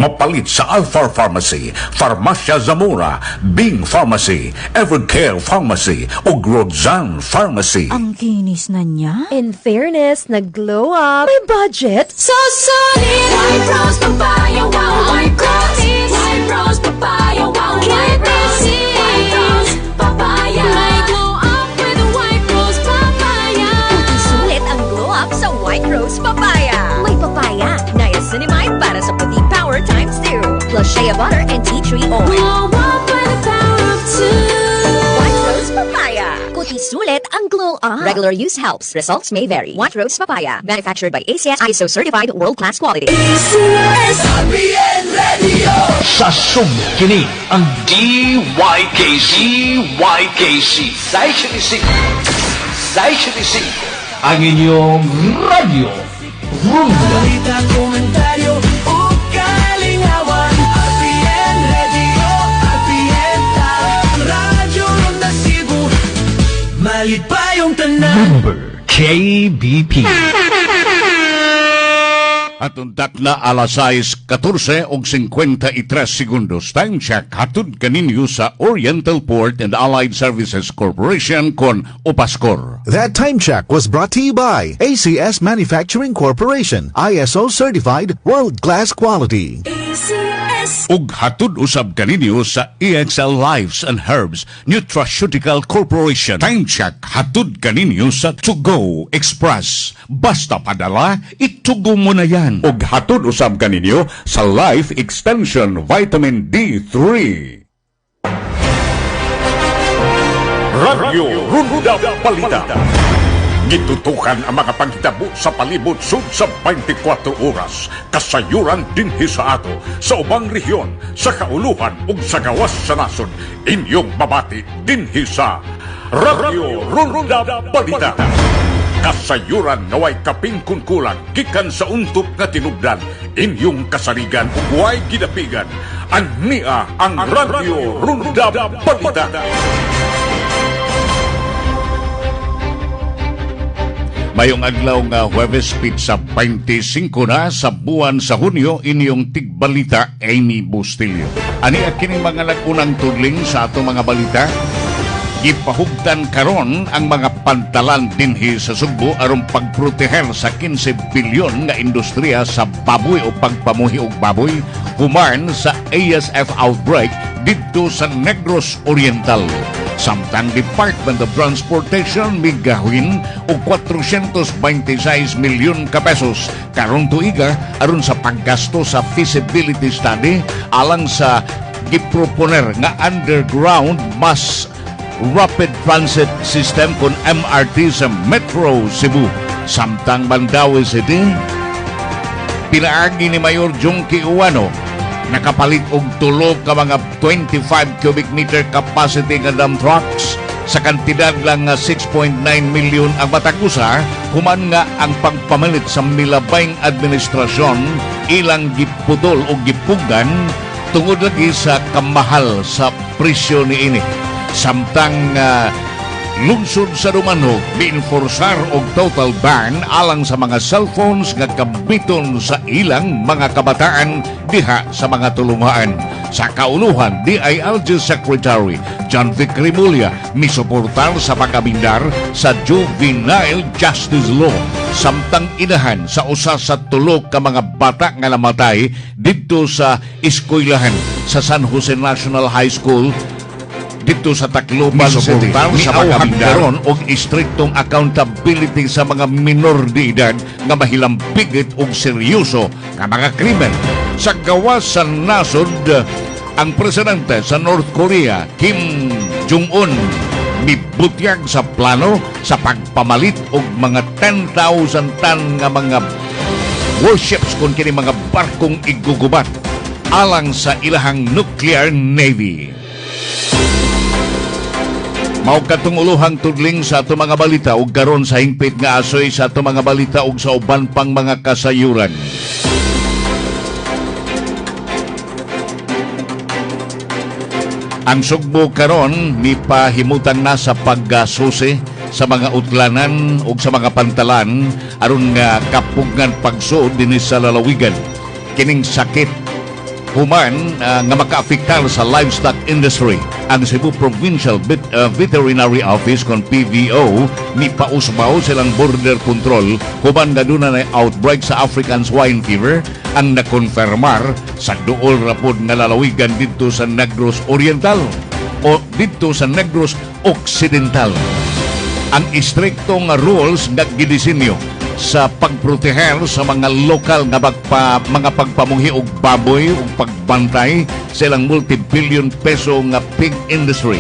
mapalit sa Alpha Pharmacy, Farmacia Zamora, Bing Pharmacy, Evercare Pharmacy, ug Rodzan Pharmacy. Ang kinis na niya. In fairness, nag-glow up. May budget. So solid. White Rose Papaya, wow. White Rose. White Rose Papaya, wow. White Rose. White Rose Papaya. May glow up with the White Rose Papaya. Sulit ang glow up sa White Rose Papaya. May papaya, niacinamide para sa puti power times 2, plus shea butter and tea tree oil. Glow up with the power of 2. White Rose Papaya. Kuti sulit ang glow up. Regular use helps. Results may vary. White Rose Papaya. Manufactured by ACS ISO certified world-class quality. RPN Radio. Sa kini ang DYKC Sai ang inyong radio Rumba. Balita, komentaryo o kalingawan. RPN Radio, RPN Radyo Ronda Cebu. Malit pa yung tanan. Number KBP. At untak na alas 6:14 o 53 segundos. Time check hatod kaninyo sa Oriental Port and Allied Services Corporation kon Opaskor. That time check was brought to you by ACS Manufacturing Corporation, ISO certified world-class quality. ACS. Ug hatod usab kaninyo sa EXL Lives and Herbs Nutraceutical Corporation. Time check hatod kaninyo sa To Go Express. Basta padala, itugo mo na yan. Ug hatod usab kaninyo sa Life Extension Vitamin D3. Radyo Runda Balita. Gitutukan ang mga panghitabo sa palibot sud sa 24 oras. Kasayuran dinhi sa ato, sa ubang rehiyon, sa kauluhan ug sa gawas sa nasod. Inyong babati dinhi sa Radyo Runda Balita. Kasayuran naway kaping kunkulang gikan sa untop nga tinubdan. Inyong kasaligan ug way gidapigan. Ania ang Radyo Runda Balita. Mayong adlaw nga Huwebes pizza 25 na sa buwan sa Hunyo inyong tigbalita Amy Bustillo. Ani kining mga nag-unang tudling sa ato mga balita. Ipahugdan karon ang mga pantalan dinhi sa Sugbo aron pagproteher sa 15 bilyon nga industriya sa baboy o pagpamuhi og baboy human sa ASF outbreak didto sa Negros Oriental. Samtang Department of Transportation migahwin og 426 milyon ka pesos karong tuiga aron sa paggasto sa feasibility study alang sa giproponer nga underground mass rapid transit system kon MRT sa Metro Cebu. Samtang Mandaue City, pinaagi ni Mayor Junkie Uwano nakapalit og tulo ka mga 25 cubic meter capacity nga dump trucks sa kantidad lang nga 6.9 milyon ang matakusa human nga ang pagpamalit sa milabayng administrasyon ilang giputol o gipugan tungod lagi sa kamahal sa presyo niini. Samtang lungsod sa Dumanog biinforsar og total ban alang sa mga cellphones nga gamiton sa ilang mga kabataan diha sa mga tulumaan. Sa kauluhan, DILG Secretary John Vic Rimulya misuportar sa pagkabindar sa Juvenile Justice Law. Samtang inahan sa usa sa tulo ka mga bata nga namatay didto sa eskwelahan sa San Jose National High School dito sa Tacloban City. Sa pagkabindaron og istriktong accountability sa mga minor de edad nga mahilambigit og seryoso nga mga krimen. Sa gawas sa nasod, ang presidente sa North Korea, Kim Jong-un, mibutyag sa plano sa pagpamalit og mga 10,000 tan nga mga warships kung kini mga barkong igugubat alang sa ilahang nuclear navy. Mao katong uluhang tudling sa ato mga balita ug karon sa hingpit nga asoy sa ato mga balita ug sa uban pang mga kasayuran. Ang Sugbo karon mipahimutan na sa paggasusi sa mga utlanan ug sa mga pantalan aron nga kapugngan pagsuod dinhi sa lalawigan. Kining sakit human nga makaapektar sa livestock industry. Ang Cebu Provincial Veterinary Office kon PVO ni pausbaw silang border control human nga duna na outbreak sa African swine fever ang nakonfirmar sa duol rapod nga lalawigan dito sa Negros Oriental o dito sa Negros Occidental. Ang istriktong rules nga gidisenyo sa pagproteher sa mga lokal nga mga pagpamunghi og baboy ug pagbantay sa ilang multi-billion peso nga pig industry.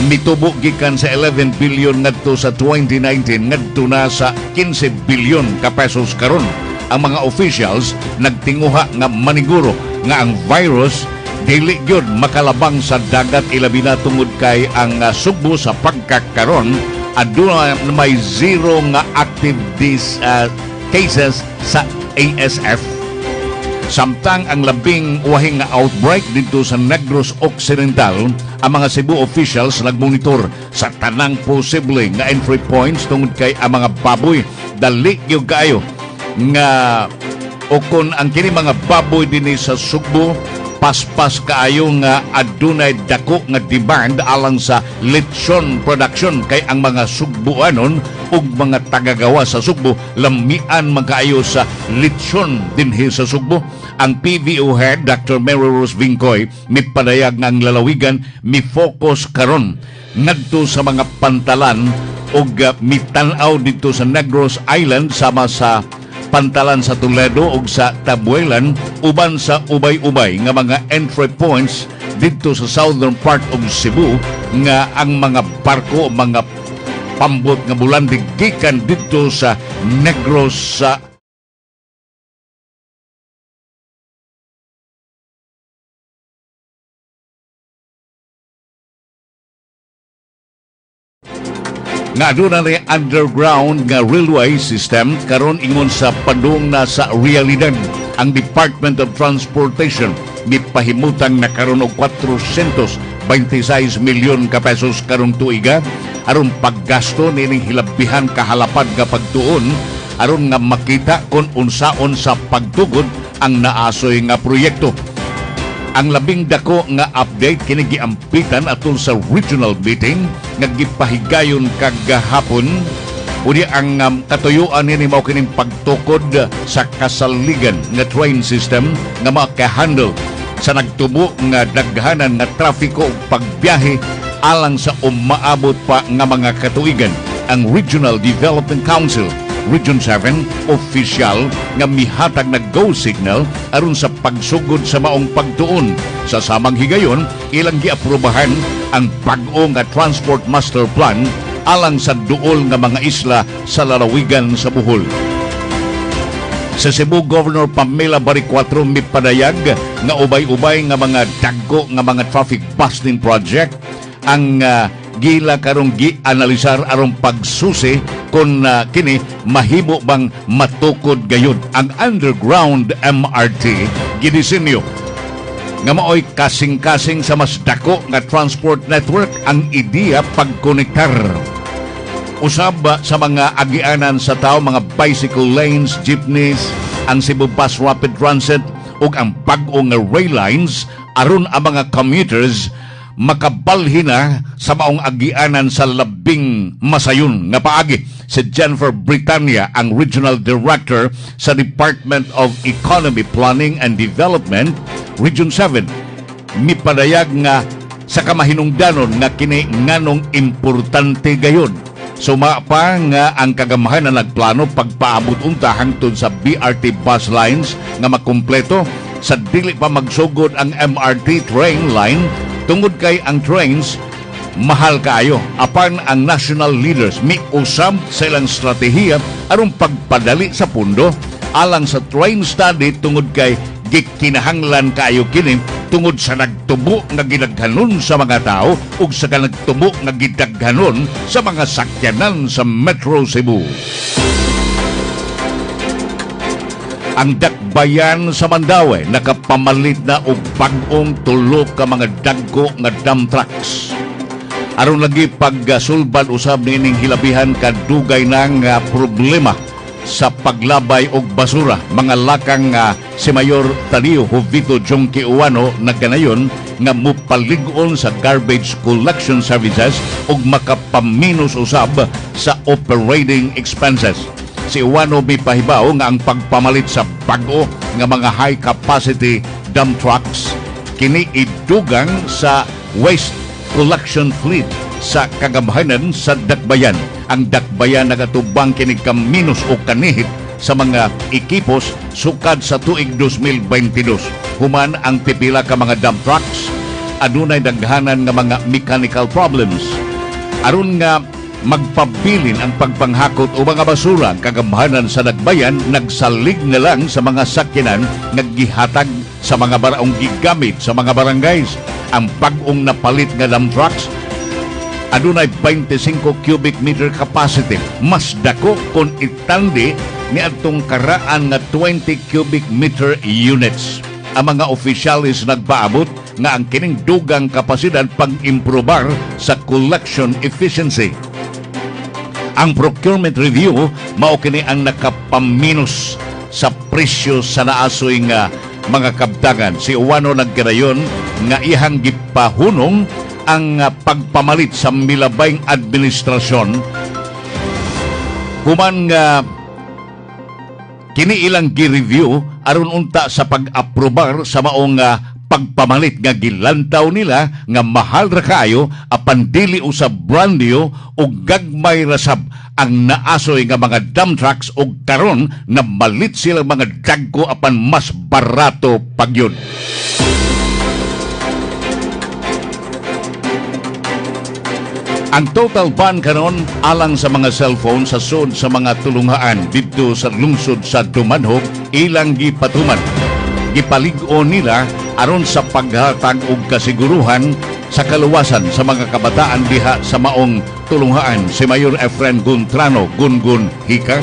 Mitubo gikan sa 11 billion ngadto sa 2019 ngadto na sa 15 billion ka pesos karon. Ang mga officials nagtinguha nga maniguro nga ang virus dili gyud makalabang sa dagat ilabi na tungod kay ang sugbo sa pagkakaron aduna may zero nga active cases sa ASF. Samtang ang labing wahing nga outbreak dito sa Negros Occidental, ang mga Cebu officials nagmonitor sa tanang posible nga entry points tungod kay ang mga baboy dali gyud kaayo nga o kung ang kini mga baboy dinhi sa Sugbo paspas kaayo nga adunay dako nga demand alang sa lechon production kay ang mga Sugboanon ug mga tagagawa sa Sugbo lamian man kaayo sa lechon dinhi sa Sugbo. Ang PVO head Dr. Mary Rose Vincoy mipadayag nga ang lalawigan mi-focus karon ngadto sa mga pantalan ug mitan-aw dito sa Negros Island sama sa pantalan sa Toledo ug sa Tabuelan uban sa ubay-ubay nga mga entry points dito sa southern part of Cebu nga ang mga barko mga pambot nga bulandig gikan dito sa Negros sa nga aduna ni underground nga railway system karon ingon sa padung na sa realidad. Ang Department of Transportation gipahimutang na karon og 426 milyon ka pesos karong tuiga aron paggasto nining hilabihan kahalapad nga pagtuon aron nga makita kung unsaon sa pagtugod ang naasoy nga proyekto. Ang labing dako nga update kini giampitan atol sa regional meeting nga gipahigayon kagahapon. Udi ang katuyuan ni mao kining pagtukod sa kasaligan nga train system nga maka-handle sa nagtubo nga daghanan nga trafiko ug pagbiyahe alang sa umaabot pa nga mga katuigan. Ang Regional Development Council Region 7 official nga mihatag na go signal aron sa pagsugod sa maong pagtuon. Sa samang higayon, ilang giaprobahan ang bag-o nga Transport Master Plan alang sa duol nga mga isla sa lalawigan sa Bohol. Sa Cebu, Governor Pamela Baricuatro mipadayag nga ubay-ubay nga mga dagko nga mga traffic busting project ang gila karong gi-analisar aron pagsusi kung kini mahimo bang matukod gayud. Ang underground MRT gidisenyo nga maoy kasing-kasing sa mas dako nga transport network. Ang ideya pagkonektar usab sa mga agianan sa tao, mga bicycle lanes, jeepneys, ang Cebu Bus Rapid Transit ug ang bag-o nga rail lines aron ang mga commuters makabalhin na sa maong agianan sa labing masayon nga paagi. Si Jennifer Britannia, ang Regional Director sa Department of Economy, Planning and Development, Region 7, mipadayag nga sa kamahinungdanon nga kini nganong importante gayon. Suma pa nga ang kagamahan na nagplano pagpaabot unta hangtod sa BRT bus lines nga makumpleto sa dili pa magsugod ang MRT train line tungod kay ang trains mahal kaayo. Apan ang national leaders miusab sa ilang strategiya aron pagpadali sa pundo alang sa train study tungod kay gikinahanglan kaayo kini tungod sa nagtubo nga gidaghanon sa mga tao ug sa nagtubo nga gidaghanon sa mga sakyanan sa Metro Cebu. Ang dakbayan sa Mandaue nakapamalit na og bag-ong tulo ka mga dagko nga dump trucks. Aron lagi pagsulbad usab nining hilabihan kadugay na nga problema sa paglabay og basura. Mga lakang si Mayor Talio Jovito Jonque Uwano nagkanayon nga mupalig-on sa garbage collection services ug makapaminos usab sa operating expenses. Si Uwano mipahibaw nga ang pagpamalit sa bag-o nga mga high capacity dump trucks kini idugang sa waste collection fleet sa kagamhanan sa Dakbayan. Ang Dakbayan nagatubang kini kaminos o kanihit sa mga ekipos sukad sa tuig 2022. Human ang pipila ka mga dump trucks adunay daghanan nga mga mechanical problems. Aron nga magpabilin ang pagpanghakot o mga basura, kagamhanan sa Dakbayan nagsalig na lang sa mga sakyanan nga gihatag sa mga baraong gigamit sa mga barangays. Ang bag-ong napalit nga dump trucks adunay 25 cubic meter capacity, mas dako kung itandi ni adtong karaan nga 20 cubic meter units. Ang mga opisyalis nagpaabot nga ang kining dugang kapasidad pag-improbar sa collection efficiency. Ang procurement review mao kini ang nakapaminos sa presyo sa naasoy nga mga kabtagan. Si Uwano nagkarayon nga ihang gipahunong ang pagpamalit sa milabayng administrasyon human nga kini ilang gi-review aron unta sa pag-aprobar sa maong pagpamalit nga gilantaw nila nga mahal ra kaayo apan dili usab brand new ug gagmay rasab ang naasoy nga mga dump trucks ug karon na malit sila mga dagko apan mas barato pagyud. Ang total ban karon alang sa mga cellphone sa sud sa mga tulungaan didto sa lungsod sa Dumanhog ilang gipatuman. Gipalig-on nila aron sa paghatag og kasiguruhan sa kaluwasan sa mga kabataan diha sa maong tulungaan. Si Mayor Efren Guntrano Gungun Hika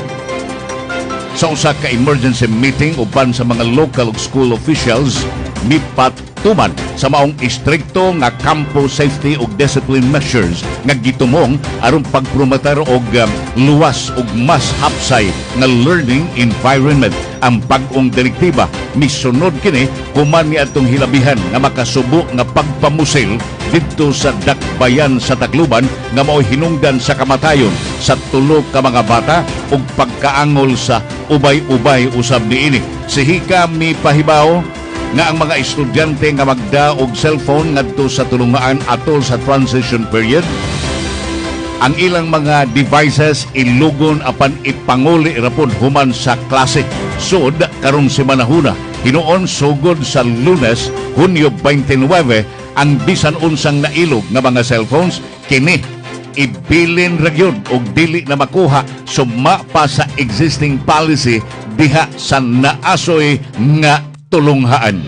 sa usa ka emergency meeting uban sa mga local school officials mipatuman sa maong istrikto nga campo safety ug discipline measures nga gitumong aron pagpromotar og luwas ug mas hapsay nga learning environment. Ang bag-ong direktiba misunod kini human ni atong hilabihan nga makasubo nga pagpamusil didto sa Dakbayan sa Tacloban nga mao'y hinungdan sa kamatayon sa tulo ka mga bata ug pagkaangol sa ubay-ubay usab niini. Si Hika mipahibaw nga ang mga estudyante nga magda og cellphone ngadto sa tulungaan atol sa transition period, ang ilang mga devices ilugon apan ipanguli rapon human sa klase. Sud karong semanahuna hinuon sugod sa Lunes, Hunyo 29, ang bisan unsang nailog nga mga cellphones kini ibilin ra gyud og dili na makuha summa pa sa existing policy diha sa naasoy nga tulunghaan.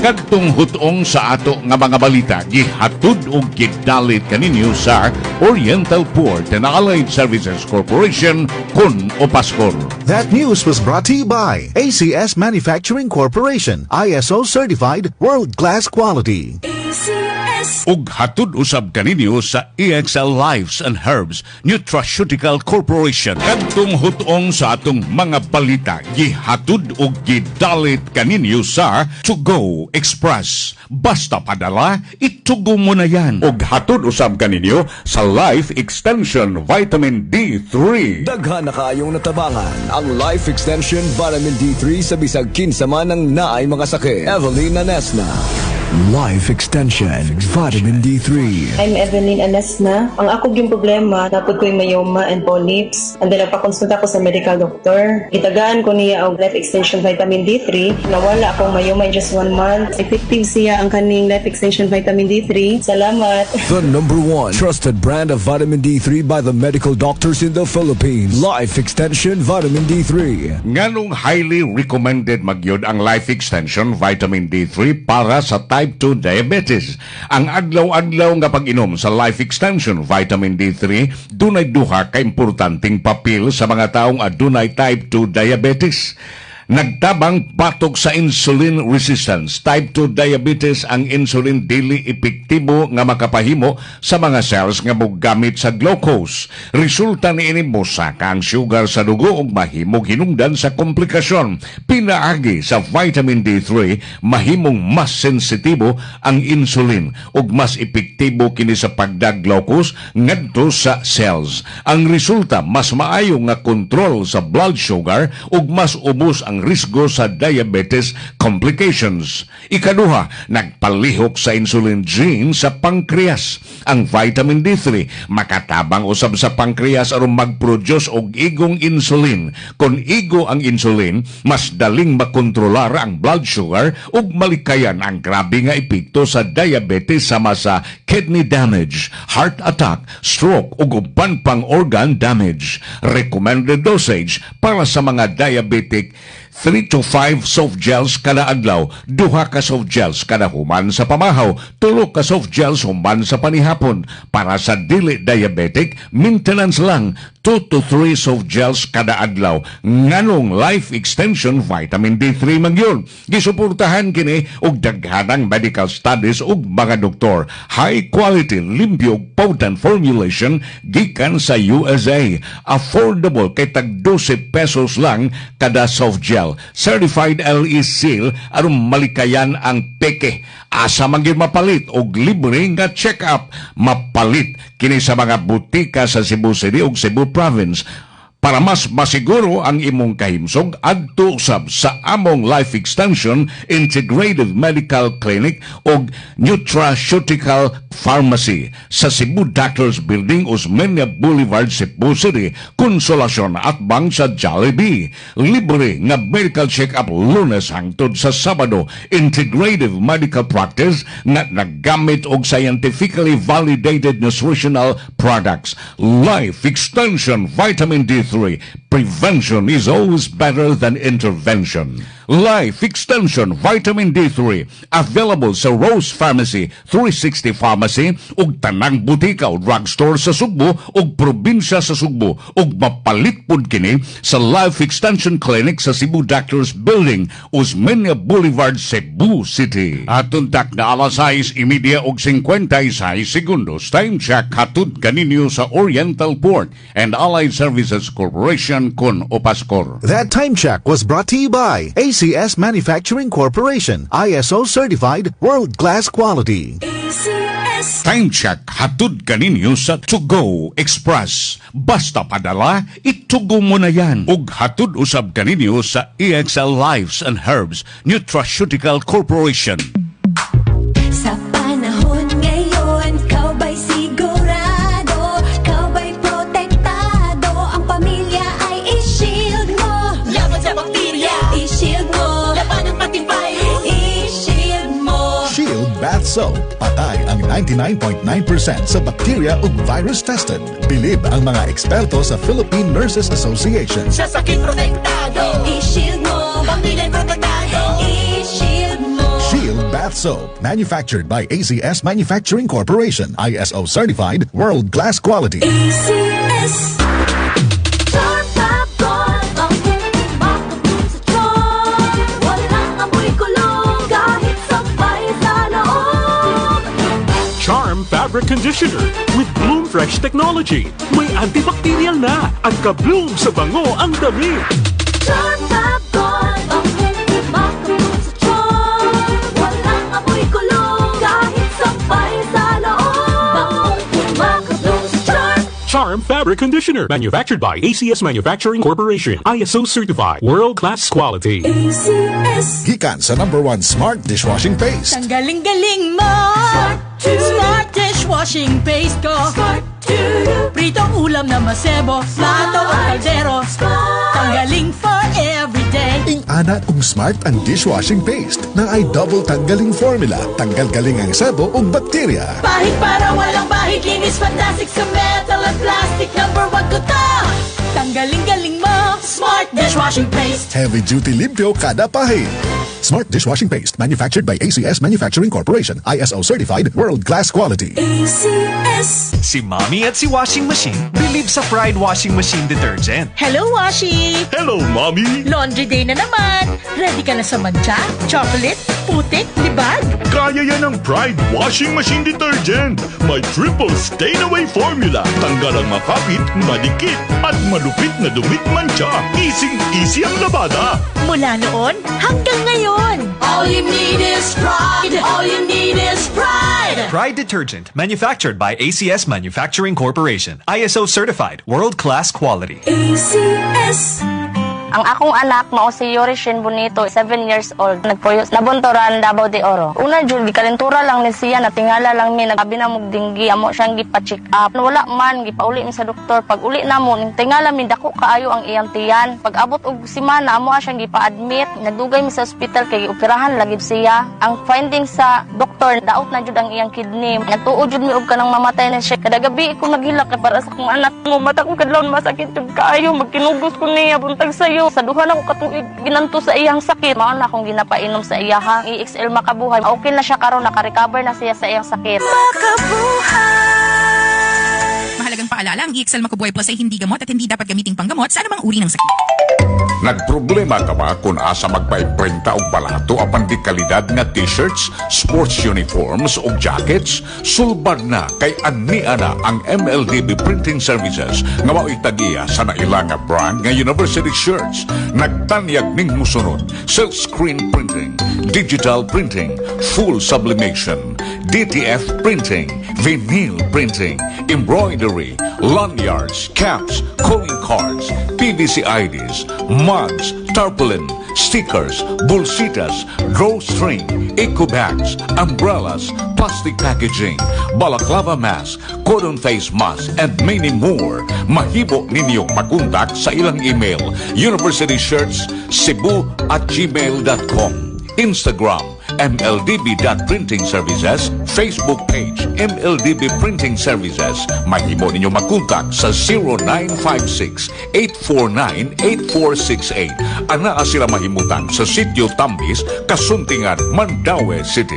Kadtong hutong sa ato nga mga balita gihatud og gidalit kaninyo sa Oriental Port and Allied Services Corporation kun Opaskor. That news was brought to you by ACS Manufacturing Corporation, ISO certified world-class quality. Ug hatud usab kaninyo sa EXL Lives and Herbs Nutraceutical Corporation. Kadtong hutong sa atong mga balita gihatud ug gidalit kaninyo sa To Go Express. Basta padala, itugo mo na yan. Ug hatud usab kaninyo sa Life Extension Vitamin D3. Daghan na kayong natabangan ang Life Extension Vitamin D3 sa bisag kinsa man ang naay mga sakit. Evelyn Anesna. Life Extension Vitamin D3. I'm Evelyn Anesna. Ang ako yung problema, napod ko yung myoma and polyps. And then nagpakonsulta ko sa medical doctor. Itagaan ko niya ang Life Extension Vitamin D3. Nawala akong myoma in just 1 month. Effective siya ang kaning Life Extension Vitamin D3. Salamat. The #1 trusted brand of vitamin D3 by the medical doctors in the Philippines. Life Extension Vitamin D3. Nganong highly recommended magyod ang Life Extension Vitamin D3 para sa type 2 diabetes. Ang adlaw-adlaw nga pag-inom sa Life Extension Vitamin D3 dunay duha ka importanteng papel sa mga taong adunay type 2 diabetes. Nagtabang batok sa insulin resistance. Type 2 diabetes ang insulin dili epektibo nga makapahimo sa mga cells nga mogamit sa glucose. Resulta niini mosaka ang sugar sa dugo ug mahimong hinungdan sa komplikasyon. Pinaagi sa vitamin D3 mahimong mas sensitibo ang insulin ug mas epektibo kini sa pagdag glucose ngadto sa cells. Ang resulta mas maayo nga kontrol sa blood sugar ug mas ubos ang risgo sa diabetes complications. Ikaduha, nagpalihok sa insulin gene sa pancreas. Ang vitamin D3 makatabang usab sa pancreas aron mag-produce og igong insulin. Kung igo ang insulin, mas daling makontrolar ang blood sugar ug malikayan ang grabe nga epekto sa diabetes sama sa kidney damage, heart attack, stroke ug uban pang organ damage. Recommended dosage para sa mga diabetic 3 to 5 soft gels kada adlaw, 2 ka soft gels kada human sa pamahaw, 3 ka soft gels human sa panihapon. Para sa dili diabetic, maintenance lang 2 to 3 soft gels kada adlaw. Nganong life extension vitamin D3 magyon. Gisuportahan kini og daghanang medical studies ug mga doktor. High quality, limpyo, potent formulation gikan sa USA. Affordable kay tag 12 pesos lang kada soft gel. Certified LE seal aron malikayan ang peke. Asa man gyud mapalit og libre nga check-up. Mapalit kini sa mga butika sa Cebu City ug Cebu Province. Para mas masiguro ang imong kahimsog, adto usab sa among Life Extension Integrated Medical Clinic o Nutraceutical Pharmacy sa Cebu Doctors Building, Osmeña Boulevard, Cebu City. Konsolasyon at bang sa Jollibee. Libre nga medical check-up Lunes hangtod sa Sabado. Integrative medical practice na naggamit og scientifically validated nutritional products. Life Extension Vitamin D3. Prevention is always better than intervention. Life Extension Vitamin D3 available sa Rose Pharmacy, 360 Pharmacy ug tanang butika o drugstore sa Sugbo ug probinsya sa Sugbo ug mapalit pud kini sa Life Extension Clinic sa Cebu Doctors Building, Osmeña Boulevard, Cebu City. Atun tak na alas 6:30 ug 56 segundos. Time check hatod kaninyo sa Oriental Port and Allied Services Corporation kun Opaskor. That time check was brought to you by ACS Manufacturing Corporation, ISO certified world-class quality. Time check hatod kaninyo sa To Go Express. Basta padala, itugo mo na yan. Ug hatod usab kaninyo sa EXL Lives and Herbs Nutraceutical Corporation. Sa panahon ngayon, kau ba'y sigurado? Kau ba'y protektado? Ang pamilya ay i-shield mo. Laban sa bakterya, i-shield mo. Laban ng matibay, i-shield mo. Shield Bath Soap. Patay ang 99.9% sa bacteria ug virus tested. Bilib ang mga eksperto sa Philippine Nurses Association. Sa sakit protektado, i-shield mo. Pamilya protektado, i-shield mo. Shield Bath Soap. Manufactured by ACS Manufacturing Corporation. ISO certified world-class quality. ACS. Charm Fabric Conditioner with Bloom Fresh Technology. May antibacterial na at ka-bloom sa bango ang dami. Charm Fabric, ang hindi makabloom sa charm. Walang amoy kulong kahit sabay sa loob. Bangong makabloom sa charm. Charm Fabric Conditioner. Manufactured by ACS Manufacturing Corporation. ISO certified. World-class quality. ACS. Gikan sa #1 Smart Dishwashing Paste. Ang galing-galing mo! Smart dishwashing paste ko. Pritong ulam na masebo, plato o kaldero. Tanggaling for everyday. Ing-ana kung smart ang dishwashing paste na ay double tanggaling formula. Tanggal galing ang sebo o bakterya. Bahid para walang bahid, linis fantastic sa metal at plastic. #1 ko to. Tanggaling-galing mo. Smart dishwashing paste. Heavy duty limpyo kada pahid. Smart dishwashing paste, manufactured by ACS Manufacturing Corporation, ISO certified, world-class quality. ACS. Si Mommy at si Washing Machine believe sa Pride Washing Machine Detergent. Hello, Washi! Hello, Mommy! Laundry day na naman. Ready ka na sa mancha, chocolate, putik, libag? Kaya yan ang Pride Washing Machine Detergent. May triple stain-away formula. Tanggal ang makapit, madikit, at malupit na dumit mancha. Easy ang labada. Mula noon hanggang ngayon. All you need is pride. All you need is pride. Pride Detergent, manufactured by ACS Manufacturing Corporation, ISO certified, world-class quality. ACS. Ang akong anak mao si Yorishin Bonito, 7 years old. Nagpuyo nabuntoran Davao de Oro. Una jud gikalentura lang ni siya, natingala lang mi, nagabi na mog dinggi, amo siyang gipa-check up. Wala man gipauli mi sa doktor. Pag uli na mo, tingala mi dako kaayo ang iyang tiyan. Pag abot og semana amo siyang gipa-admit. Nagdugay mi sa ospital kay operahan lagi siya. Ang finding sa doktor, daot na jud ang iyang kidney. Nagtuo jud mi og kanang mamatay na siya. Kada gabi ko naghilak para sa akong anak mo. Mata ko kadlawon masakit jud kaayo, magkinugos ko niya buntag sayo. Sa duha na ko katuig ginanto sa iyang sakit. Mao na akong ginapainom sa iya ha. EXL Makabuhay. Okay na siya karon, naka-recover na siya sa iyang sakit. Mahalagang paalala, ang EXL Makabuhay Plus ay hindi gamot at hindi dapat gamiting panggamot sa anumang uri ng sakit. Nagproblema ka ba kung asa magpaimprenta og balato apan di kalidad nga t-shirts, sports uniforms o jackets? Sulbad na kay Ani-ana ang MLDB Printing Services nga mao'y tagiya sa naila nga brand nga university shirts. Nagtanyag ning musunod: silk screen printing, digital printing, full sublimation, DTF printing, vinyl printing, embroidery, lanyards, caps, calling cards, PVC IDs, mugs, tarpaulin, stickers, bolsitas, drawstring, eco bags, umbrellas, plastic packaging, balaclava mask, cotton face mask, and many more. Mahibo ninyong makontak sa ilang email, universityshirts@cebu@gmail.com, Instagram, MLDB.Printing Services, Facebook page, MLDB Printing Services. Mahimo ninyo makontak sa 0956-849-8468. Anaa sila mahimutan sa Sitio Tambis, Kasuntingan, Mandaue City.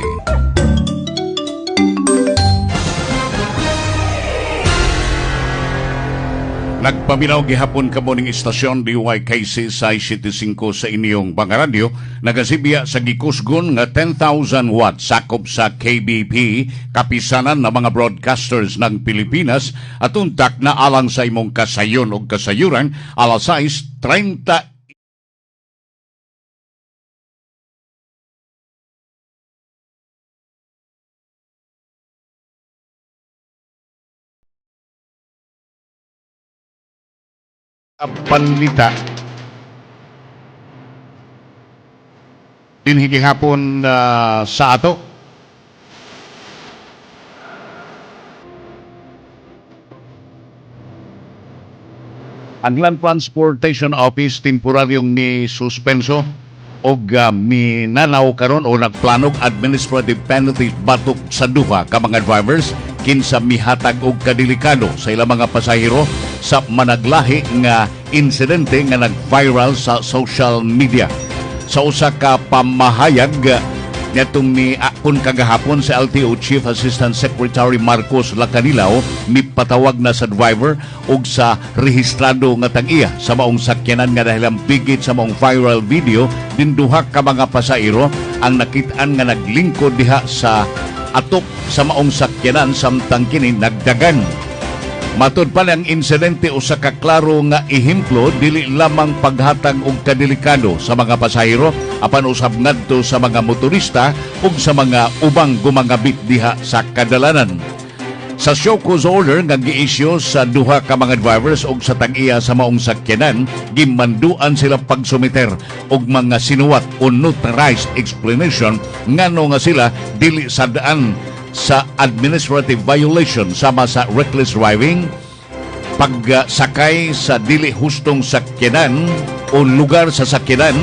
Nagpaminaw gihapon kamo ning istasyon DYKC sa 75 sa inyong mga radyo, nagasibya sa gikusgon nga 10,000 watts sakop sa KBP, kapisanan na mga broadcasters ng Pilipinas, at untak na alang sa imong kasayon o kasayuran, alas 6:30 panlita din higihapon sa ato. Ang Land Transportation Office temporaryong ni suspenso og minanaw karon o nagplanog administrative penalties batok sa duha ka mga drivers kinsa mihatag og kadelikado sa ilang mga pasahero sa managlahi nga insidente nga nag-viral sa social media. Sa usa ka pamahayag nitong ni akon kagahapon sa LTO Chief Assistant Secretary Marcos Lacanilao, mipatawag na sa driver ug sa rehistrado nga tag-iya sa maong sakyanan nga dahil ang pigit sa maong viral video din duha ka mga pasahero ang nakit-an nga naglingkod diha sa atop sa maong sakyanan samtang kini nagdagan. Matud pa ang insidente usa ka klaro nga ehemplo dili lamang paghatag og kadelikado sa mga pasahero apan usab ngadto sa mga motorista ug sa mga ubang gumangabit diha sa kadalanan. Sa show cause order nga gi-issue sa duha ka mga drivers ug sa tag-iya sa maong sakyanan, gimanduan sila pagsumiter og mga sinuwat o notarized explanation ngano nga sila dili sadaan sa administrative violation sama sa reckless driving, pagsakay sa dili hustong sakyanan o lugar sa sakyanan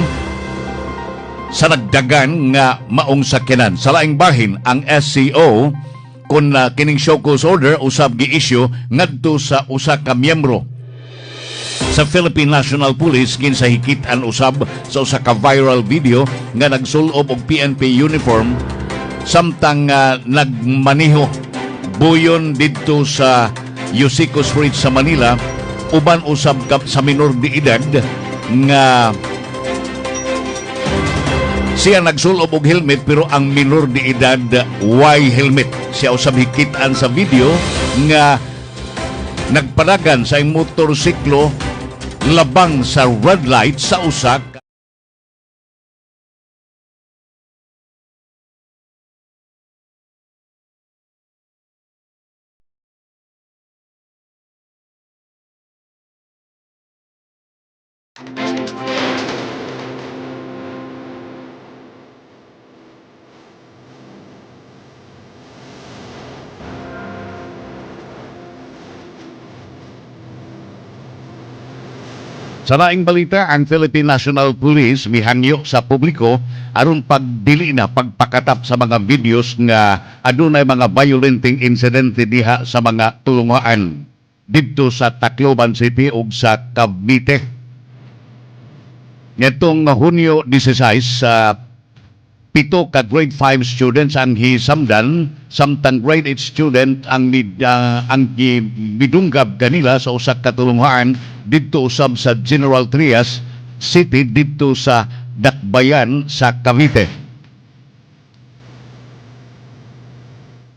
sa nagdagan nga maong sakyanan. Sa laing bahin, ang SCO kung kining show cause order usab gi-issue ngadto sa usa ka miyembro sa Philippine National Police kinsa hikitan usab sa usa ka viral video nga nagsulob og PNP uniform samtang nagmaneho buyon didto sa Yosico Street sa Manila uban usab sa minor de edad nga siya nagsulob og helmet pero ang minor de edad way helmet. Siya usab hikitan sa video nga nagpadagan sa motorsiklo labang sa red light sa usak. Sa laing balita, ang Philippine National Police mihangyo sa publiko aron pagdili na pagpakatap sa mga videos nga adunay mga violenting incidente diha sa mga tulungan didto sa Tacloban City ug sa Cavite. Nitong Hunyo 16 sa pito ka grade 5 students ang hisamdan samtang grade 8 student ang midunggab kanila sa usa ka tulungan didto usab sa General Trias City didto sa Dakbayan sa Cavite.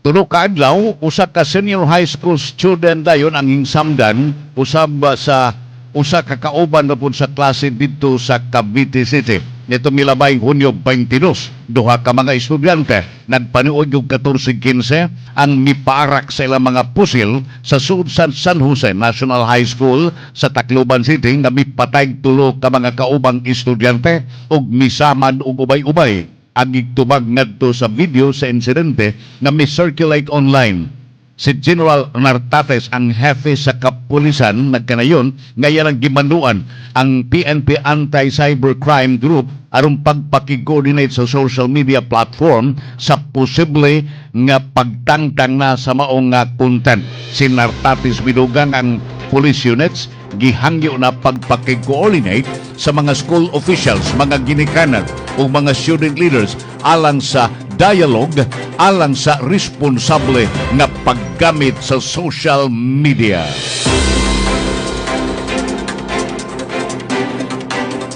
Tulo ka adlaw usa ka senior high school student dayon ang hinsamdan usab sa usa ka kauban na pud sa klase didto sa Cavite City. Nito milabay Hunyo 22, duha ka mga estudyante nagpanuod og 14-15 ang mipaarak sa ilang mga pusil sa sud San Jose National High School sa Tacloban City nga mipatay tulo ka mga kaubang estudyante ug misamad og ubay-ubay. Ang igtubag ngadto sa video sa insidente nga mi-circulate online. Si General Nartates ang hefe sa kapulisan nagkanayon nga yan gimanuan ang PNP Anti-Cybercrime Group aron pagpaki-coordinate sa social media platform sa posible nga pagtangtang na sa maong nga content. Si Nartates bidugang ang police units gihangyo na pagpaki-coordinate sa mga school officials, mga ginikanan o mga student leaders alang sa dialogue, alang sa responsable nga paggamit sa social media.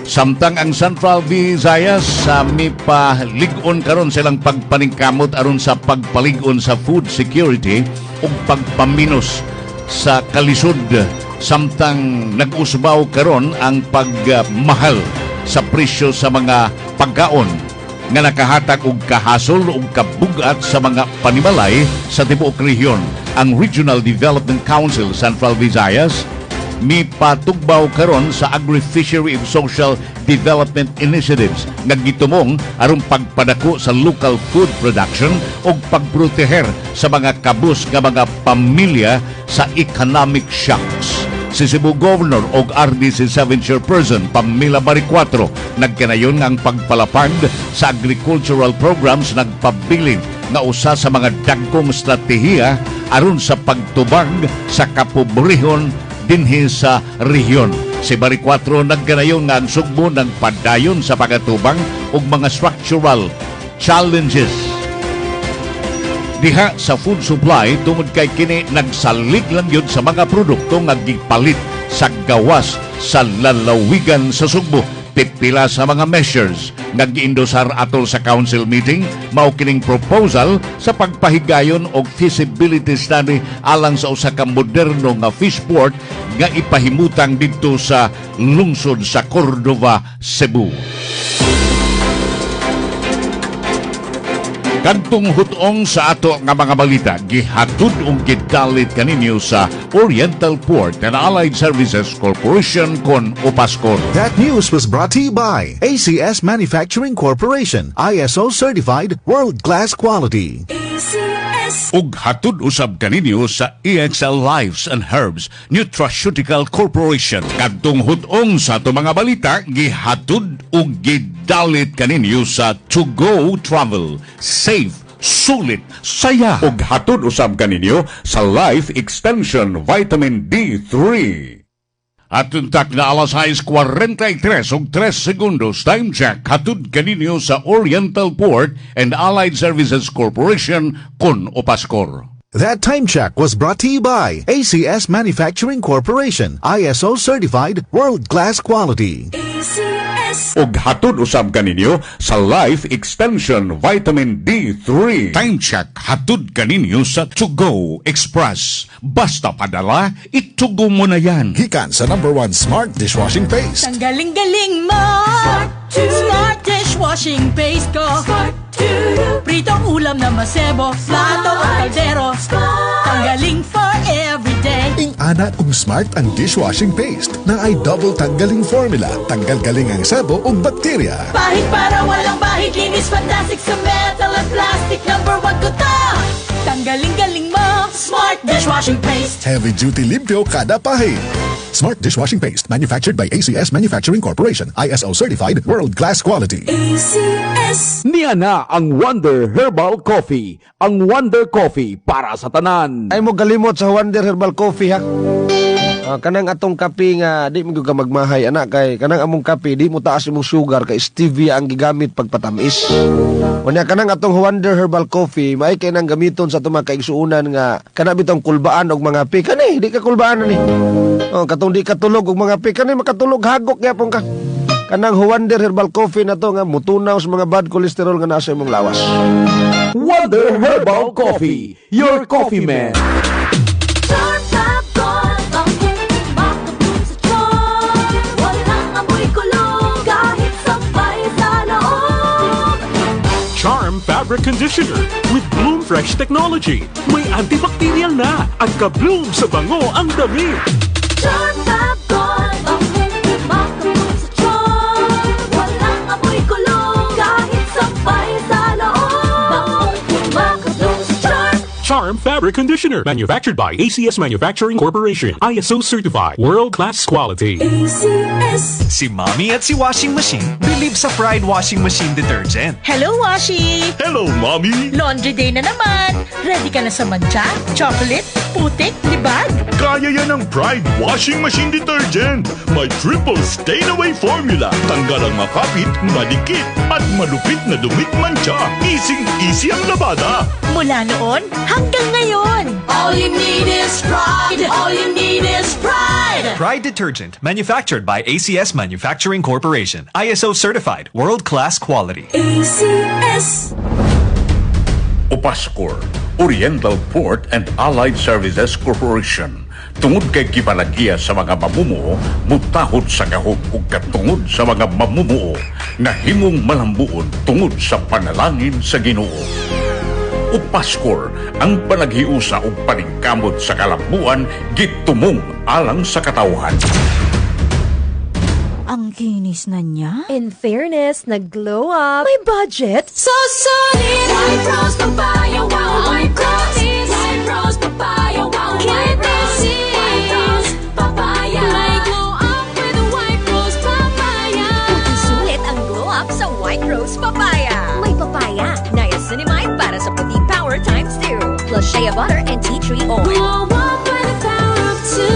Samtang ang Central Visayas sa mipaligon karon silang pagpaningkamot aron sa pagpaligon sa food security ug pagpaminos sa kalisod samtang nag-usbaw karon ang pagmahal sa presyo sa mga pagkaon nga nakahatag og kahasol ug kabugat sa mga panimalay sa tibuok rehiyon. Ang Regional Development Council Central Visayas mipatugbaw karon sa Agri-Fishery and Social Development Initiatives nga gitumong aron pagpadako sa local food production ug pagproteher sa mga kabus nga mga pamilya sa economic shocks. Si Cebu Governor og RDC 7 Chairperson Pamela Bariccuatro nagkanayon nga ang pagpalapag sa agricultural programs nagpabilin nga usa sa mga dagkong estratehiya aron sa pagtubag sa kapobrehon dinhi sa rehiyon. Si Bariccuatro nagkanayon nga ang Sugbo nagpadayon sa pagatubang og mga structural challenges diha sa food supply tungod kay kini nagsalig lang yun sa mga produkto nga gipalit sa gawas sa lalawigan sa Sugbo. Pipila sa mga measures nga giindosar atol sa council meeting mao kining proposal sa pagpahigayon og feasibility study alang sa usa ka moderno nga fish port nga ipahimutang didto sa lungsod sa Cordova, Cebu. Kantong hutong sa ato nga mga balita, gihatod og gidalit kaninyo sa Oriental Port and Allied Services Corporation kon Opaskor. That news was brought to you by ACS Manufacturing Corporation, ISO certified, world-class quality. Ug hatod usab kaninyo sa EXL Lives and Herbs Nutraceutical Corporation. Kadtong hutong sa ato mga balita, gihatod ug gidalit kaninyo sa To Go Travel. Safe, sulit, saya. Ug hatod usab kaninyo sa Life Extension Vitamin D3. At tuntak na alas 6:43 ug 3 segundos time check hatod kaninyo sa Oriental Port and Allied Services Corporation kun Opaskor. That time check was brought to you by ACS Manufacturing Corporation, ISO certified world-class quality. Ug hatod usab kaninyo sa Life Extension Vitamin D3. Time check hatod kaninyo sa To Go Express. Basta padala, itugo mo na yan. Gikan sa #1 Smart Dishwashing Paste. Ang galing-galing mo! Smart dishwashing paste ko. Pritong ulam na masebo, plato o kaldero. Ang galing for everyday. Ingana kung Smart ang dishwashing paste na ay double tanggaling formula. Tanggal galing ang sebo o bakterya. Pahit para walang bahid, linis fantastic sa metal at plastic. #1 ko to! Tanggaling-galing mo, Smart dishwashing paste. Heavy duty limpyo kada pahid. Smart Dishwashing Paste, manufactured by ACS Manufacturing Corporation, ISO certified world-class quality. ACS. Niya na ang Wonder Herbal Coffee. Ang Wonder Coffee para sa tanan. Ay mo galimot sa Wonder Herbal Coffee ha. Kanang atong kape nga di mo ka magmahay anak kay kanang among kape di mo taas imong sugar kay stevia ang gigamit pagpatamis. Unya kanang atong Wonder Herbal Coffee may kay nang gamiton sa atong mga kaigsuunan nga kana bitong kulbaan og mga pe kanay di ka kulbaan ni. Katong di katulog og mga pe kanay makatulog hagok gyapon ka. Kanang Wonder Herbal Coffee na to nga mutunaw sa mga bad cholesterol nga nasa imong lawas. Wonder Herbal Coffee, your coffee man. Charm Fabric Conditioner with Bloom Fresh Technology. May antibacterial na at ka-bloom sa bango ang damit. Charm Fab Gold, ang hindi makabloom sa charm. Walang amoy kulong kahit sabay sa loob. Makabloom sa charm. Charm Fabric Conditioner, manufactured by ACS Manufacturing Corporation, ISO certified, world-class quality. ACS. Si Mommy at si Washing Machine believe sa Pride Washing Machine Detergent. Hello, Washi! Hello, Mommy! Laundry day na naman! Ready ka na sa mancha, chocolate, putik, libag? Kaya yan ang Pride Washing Machine Detergent. May triple stain-away formula. Tanggal ang makapit, madikit, at malupit na dumit mancha. Easy ang labada. Mula noon hanggang ngayon. All you need is pride. All you need is pride. Pride Detergent, manufactured by ACS Manufacturing Corporation, ISO certified, world-class quality. ACS. Opaskor, Oriental Port and Allied Services Corporation. Tungod kay kipalagiya sa mga mamumuo, mutahod sa kahog ug katungod sa mga mamumuo nga himong malambuon tungod sa panalangin sa Ginoo. Opaskor, ang panaghiusa ug paningkamot sa kalambuan gitumong alang sa katawhan. Ang kinis na niya. In fairness, nag-glow up. May budget. So solid. White Rose Papaya, wow. White Rose. White Rose Papaya, wow. White Rose. White Rose Papaya. May glow up with a White Rose Papaya. Puting sulit ang glow up sa White Rose Papaya. May papaya, niacinamide para sa puting power times 2. Plus shea butter and tea tree oil. Glow up with the power of 2.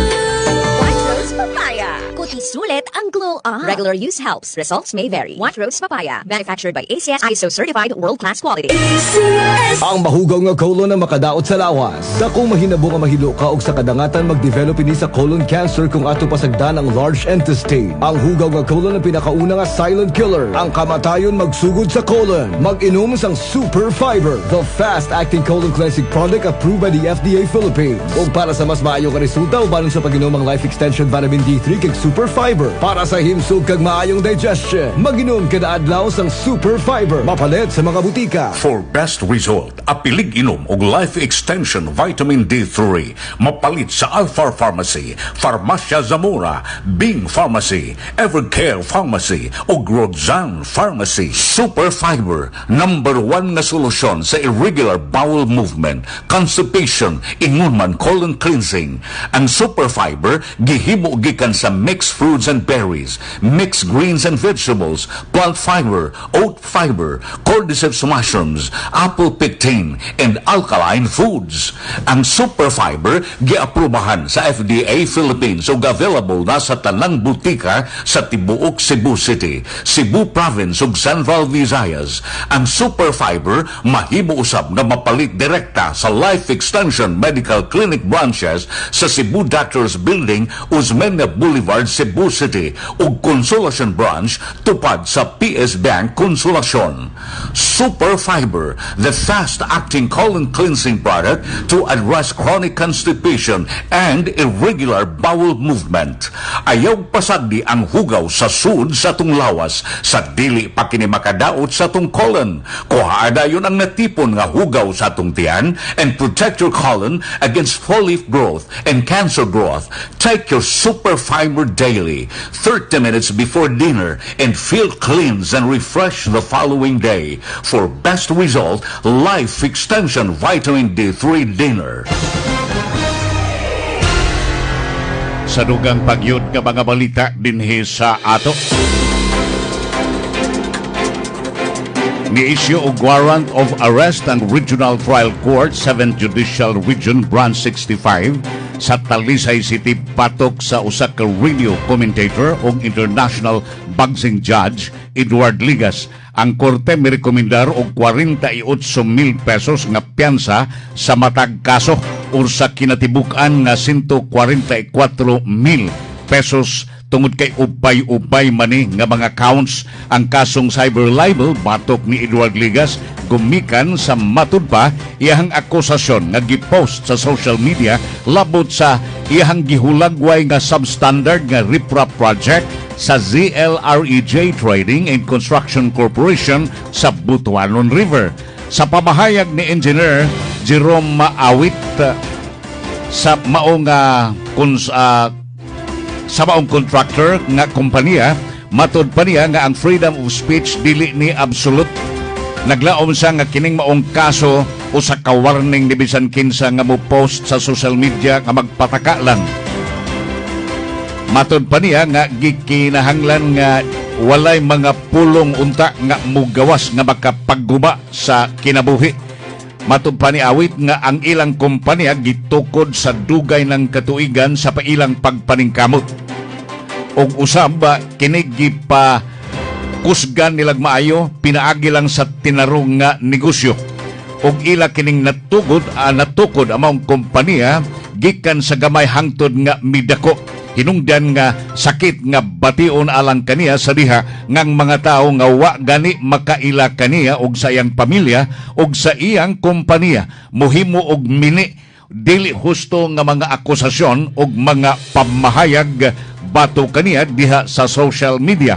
White Rose Papaya. Kuti sulit ang glow up. Regular use helps. Results may vary. White Rose Papaya. Manufactured by ACS ISO certified world-class quality. ACS. Ang mahugaw nga colon na makadaot sa lawas. Sa kung mahinabo nga mahilo ka og sa kadangatan magdevelop ini sa colon cancer kung ato pasagdan ang large intestine. Ang hugaw nga colon ang pinakauna nga silent killer. Ang kamatayon magsugod sa colon. Mag-inom sang Super Fiber, the fast-acting colon cleansing product approved by the FDA Philippines. Ug para sa mas maayo nga resulta uban sa pag-inom ang Life Extension Vitamin D3 kag Super Fiber. Para sa himsog kag maayong digestion, mag-inom kada adlaw sang Super Fiber. Mapalit sa mga butika. For best result, apilig inom og Life Extension Vitamin D3. Mapalit sa Alpha Pharmacy, Farmacia Zamora, Bing Pharmacy, Evercare Pharmacy ug Rodzan Pharmacy. Super Fiber, #1 na solusyon sa irregular bowel movement, constipation, ingon man colon cleansing. Ang Super Fiber gihimo gikan sa mixed fruits and berries mixed greens and vegetables, plant fiber, oat fiber, cordyceps mushrooms, apple pectin, and alkaline foods. Ang super fiber giaprubahan sa FDA Philippines ug available na sa tanang butika sa tibuok Cebu City, Cebu Province ug Central Visayas. Ang super fiber mahimo usab na mapalit direkta sa Life Extension Medical Clinic branches sa Cebu Doctors Building, Usmeña Boulevard, Cebu City ug Consolacion Branch tupad sa PS Bank Consolacion. Super Fiber, the fast-acting colon cleansing product to address chronic constipation and irregular bowel movement. Ayaw pasagdi ang hugaw sa sud sa tung lawas sa dili pa kini makadaot sa tung colon. Kuhaada yun ang natipon nga hugaw sa tung tiyan and protect your colon against fall leaf growth and cancer growth. Take your Super Fiber daily, 30 minutes before dinner, and feel cleansed and refreshed the following day. For best result, Life Extension Vitamin D3 Dinner. Sa dugang pagyud nga mga balita dinhi sa ato. Ni-issue og warrant of arrest ang Regional Trial Court 7th Judicial Region Branch 65 sa Talisay City patok sa usa ka radio commentator ug international boxing judge Edward Ligas. Ang korte mirekomendar og 48,000 pesos nga piyansa sa matag kaso or sa kinatibuk-an nga 144,000 pesos tungod kay upay-upay mani nga mga counts. Ang kasong cyber libel batok ni Edward Ligas gumikan sa matud pa iyahang akusasyon nga gipost sa social media labot sa iyahang gihulagway nga substandard nga riprap project sa ZLREJ Trading and Construction Corporation sa Butuanon River. Sa pamahayag ni Engineer Jerome Awit sa maong sa maong contractor nga kompanya, matod pa niya nga ang freedom of speech dili ni absolute. Naglaom siya nga kining maong kaso o sa ka-warning ni bisan kinsa nga mo post sa social media nga magpataka lang. Matod pa niya nga gikinahanglan nga walay mga pulong unta nga mugawas nga makapagguba sa kinabuhi. Matod pa ni Awit nga ang ilang kompanya gitukod sa dugay ng katuigan sa pailang pagpaningkamot. Og usab kini gipa kusgan nilag maayo pinaagi lang sa tinarong nga negosyo. Og ila kining natukod among kompanya gikan sa gamay hangtod nga midako. Hinungdan nga sakit nga bation alang kaniya sa diha ngang mga tao nga wa gani makaila kaniya og sa iyang pamilya og sa iyang kompanya. Mohimo og mini dili husto nga mga akusasyon og mga pamahayag bato kaniya diha sa social media.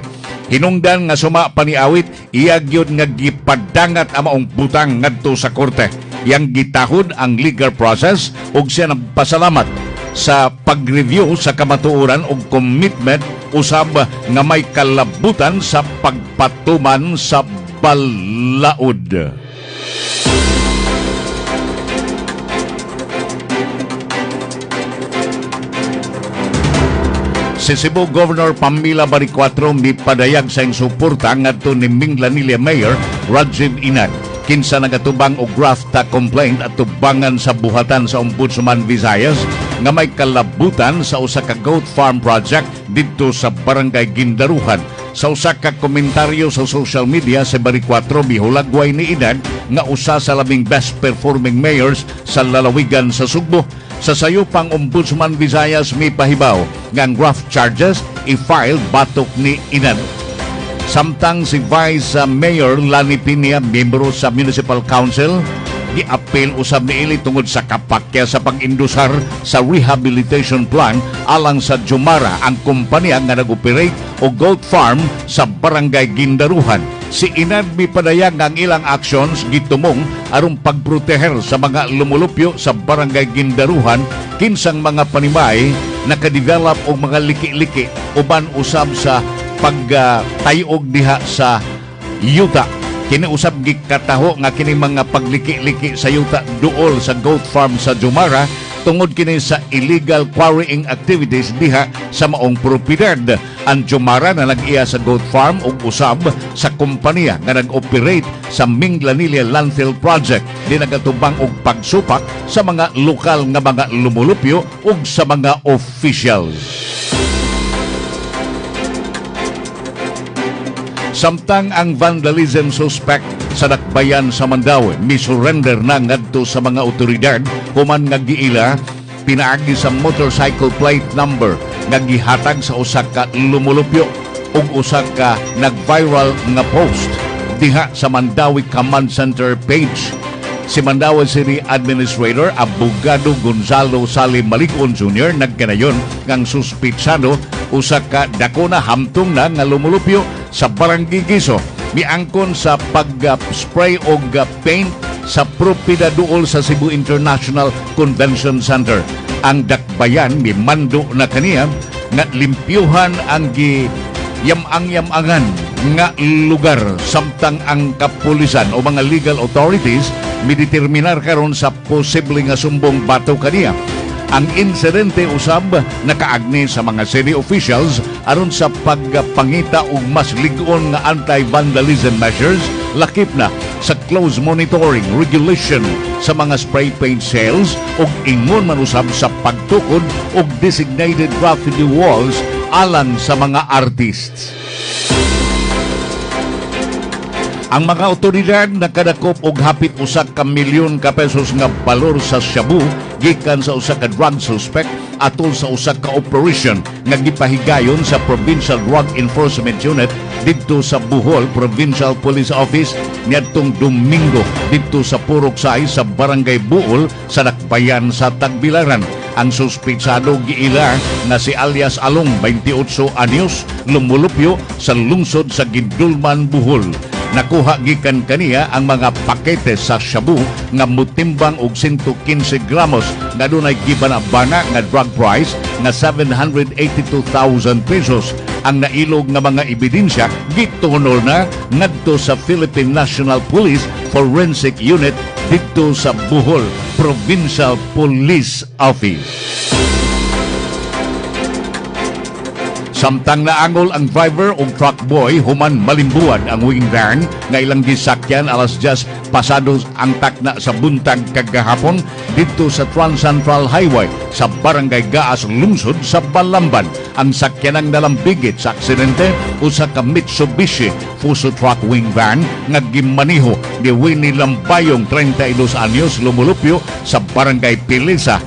Hinungdan nga suma paniawit iya gyud nga gipadangat ang maong butang ngadto sa korte. Yang gitahod ang legal process og siya nagpasalamat sa pag-review sa kamatuoran o commitment usab nga may kalabutan sa pagpatuman sa balaod. Si Cebu Governor Pamela Baricuatro mipadayag sa iyang suporta ngadto ni Minglanilla Mayor Rajiv Inad kinsa nagatubang og grafta complaint at tubangan sa buhatan sa Ombudsman Visayas nga may kalabutan sa usa ka goat farm project didto sa Barangay Gindaruhan. Sa usa ka komentaryo sa social media si Baricuatro bihulagway ni Inad nga usa sa labing best performing mayors sa lalawigan sa Sugbo. Sa sayo pang Ombudsman Visayas mipahibaw nga ang graft charges i-file batok ni Inad. Samtang si Vice Mayor Lani Piña, miyembro sa Municipal Council, gi-appeal usab niili tungod sa kapakya sa pag-indusar sa rehabilitation plan alang sa Jumara, ang kumpanya nga nag-operate o goat farm sa Barangay Gindaruhan. Si Inad mipadayag ang ilang actions gitumong aron pagproteher sa mga lumulupyo sa Barangay Gindaruhan kinsang mga panimay nakadevelop og mga liki-liki uban usab sa pagtayog diha sa yuta. Kini usab gikataho nga kini mga pagliki-liki sa yuta duol sa goat farm sa Jumara tungod kini sa illegal quarrying activities diha sa maong propiedad. Ang Jumara na nag-iya sa goat farm ug usab sa kompanya nga nag-operate sa Minglanilla Landfill Project di nagatubang og pagsupak sa mga lokal nga mga lumulupyo ug sa mga officials. Samtang ang vandalism suspect sa Dakbayan sa Mandaue misurrender na ngadto sa mga otoridad human nga giila pinaagi sa motorcycle plate number nga gihatag sa usa ka lumulupyo ug usa ka nag-viral nga post diha sa Mandaue Command Center page. Si Mandaue City Administrator Abogado Gonzalo Salim Malicon Jr. nagkanayon ngang suspitsado usa ka dako na hamtong na nga lumulupyo sa Barangay Giso miangkon sa pag-spray og paint sa propiedad duol sa Cebu International Convention Center. Ang Dakbayan ni mando na kaniya nga limpyuhan ang yamang-yamangan nga lugar samtang ang kapulisan o mga legal authorities mideterminar karon sa posible nga sumbong bato kaniya. Ang insidente usab nakaagni sa mga city officials aron sa pagpangita og mas lig-on nga anti-vandalism measures lakip na sa close monitoring regulation sa mga spray paint sales ug ingon man usab sa pagtukod og designated graffiti walls alang sa mga artists. Ang mga otoridad nakadakop og hapit usa ka milyon ka pesos nga balor sa shabu gikan sa usa ka drug suspect atol sa usa ka operation nga gipahigayon sa Provincial Drug Enforcement Unit didto sa Bohol Provincial Police Office niadtong Domingo didto sa Puruksay sa Barangay Buol sa Dakbayan sa Tagbilaran. Ang suspitsado giila na si alias Along 28 anyos lumulupyo sa lungsod sa Gindulman, Bohol. Nakuha gikan kaniya ang mga pakete sa shabu nga mutimbang og 115 gramos nga dunay gibanabana nga drug price nga 782,000 pesos. Ang nailog nga mga ebidensya gitunol na ngadto sa Philippine National Police Forensic Unit dito sa Bohol Provincial Police Office. Samtang naangol ang driver o truck boy, human malimbuan ang wing van nga ilang gisakyan alas 10 pasado ang takna sa buntag kagahapon dito sa Trans-Central Highway sa Barangay Gaas, lungsod sa Balamban. Ang sakyanang nalambigit sa aksidente usa ka Mitsubishi Fuso truck wing van nga gimaniho ni Winnie Lambayong 32 anyos lumulupyo sa Barangay Pilisa.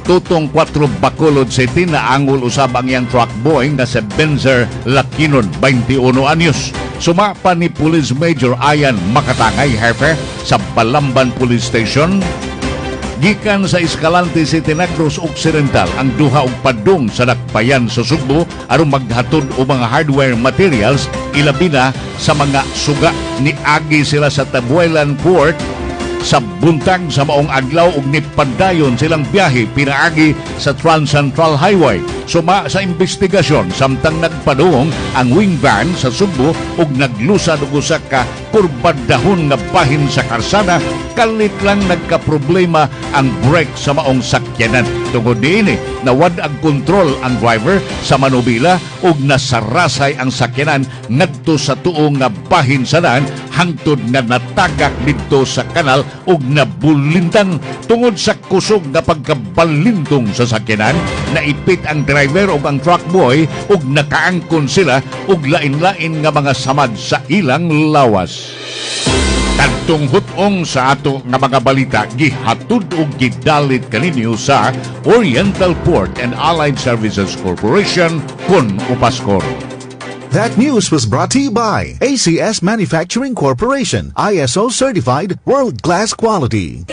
Tutong 4 Bacolod City na angol usab ang iyang truck boy nga si Benzer Lakinon 21 anyos. Sumapa ni Police Major Ayan Makatangay Hefe sa Balamban Police Station. Gikan sa Escalante City, Negros Occidental ang duha og padung sa Dakbayan sa Sugbo aron maghatod og mga hardware materials ilabi na sa mga suga. Niagi sila sa Tabuelan Port sa buntag sa maong adlaw ug nipadayon silang biyahe pinaagi sa Trans-Central Highway. Suma sa investigasyon samtang nagpadung ang wing van sa Sugbo ug naglusad og usa ka kurbadahon nga bahin sa karsada, kalit lang nagkaproblema ang brake sa maong sakyanan. Tungod diini nawad ang kontrol ang driver sa manubila ug nasarasay ang sakyanan ngadto sa tuong nga bahin sa daan hangtod nga natagak didto sa kanal ug nabulintang. Tungod sa kusog nga pagkabalintong sa sakyanan, naipit ang driver ug ang truck boy ug nakaangkon sila ug lain-lain nga mga samad sa ilang lawas. Kadtong hutong sa ato nga mga balita gihatud ug gidalit kaninyo sa Oriental Port and Allied Services Corporation kun upaskor. That news was brought to you by ACS Manufacturing Corporation, ISO certified world-class quality.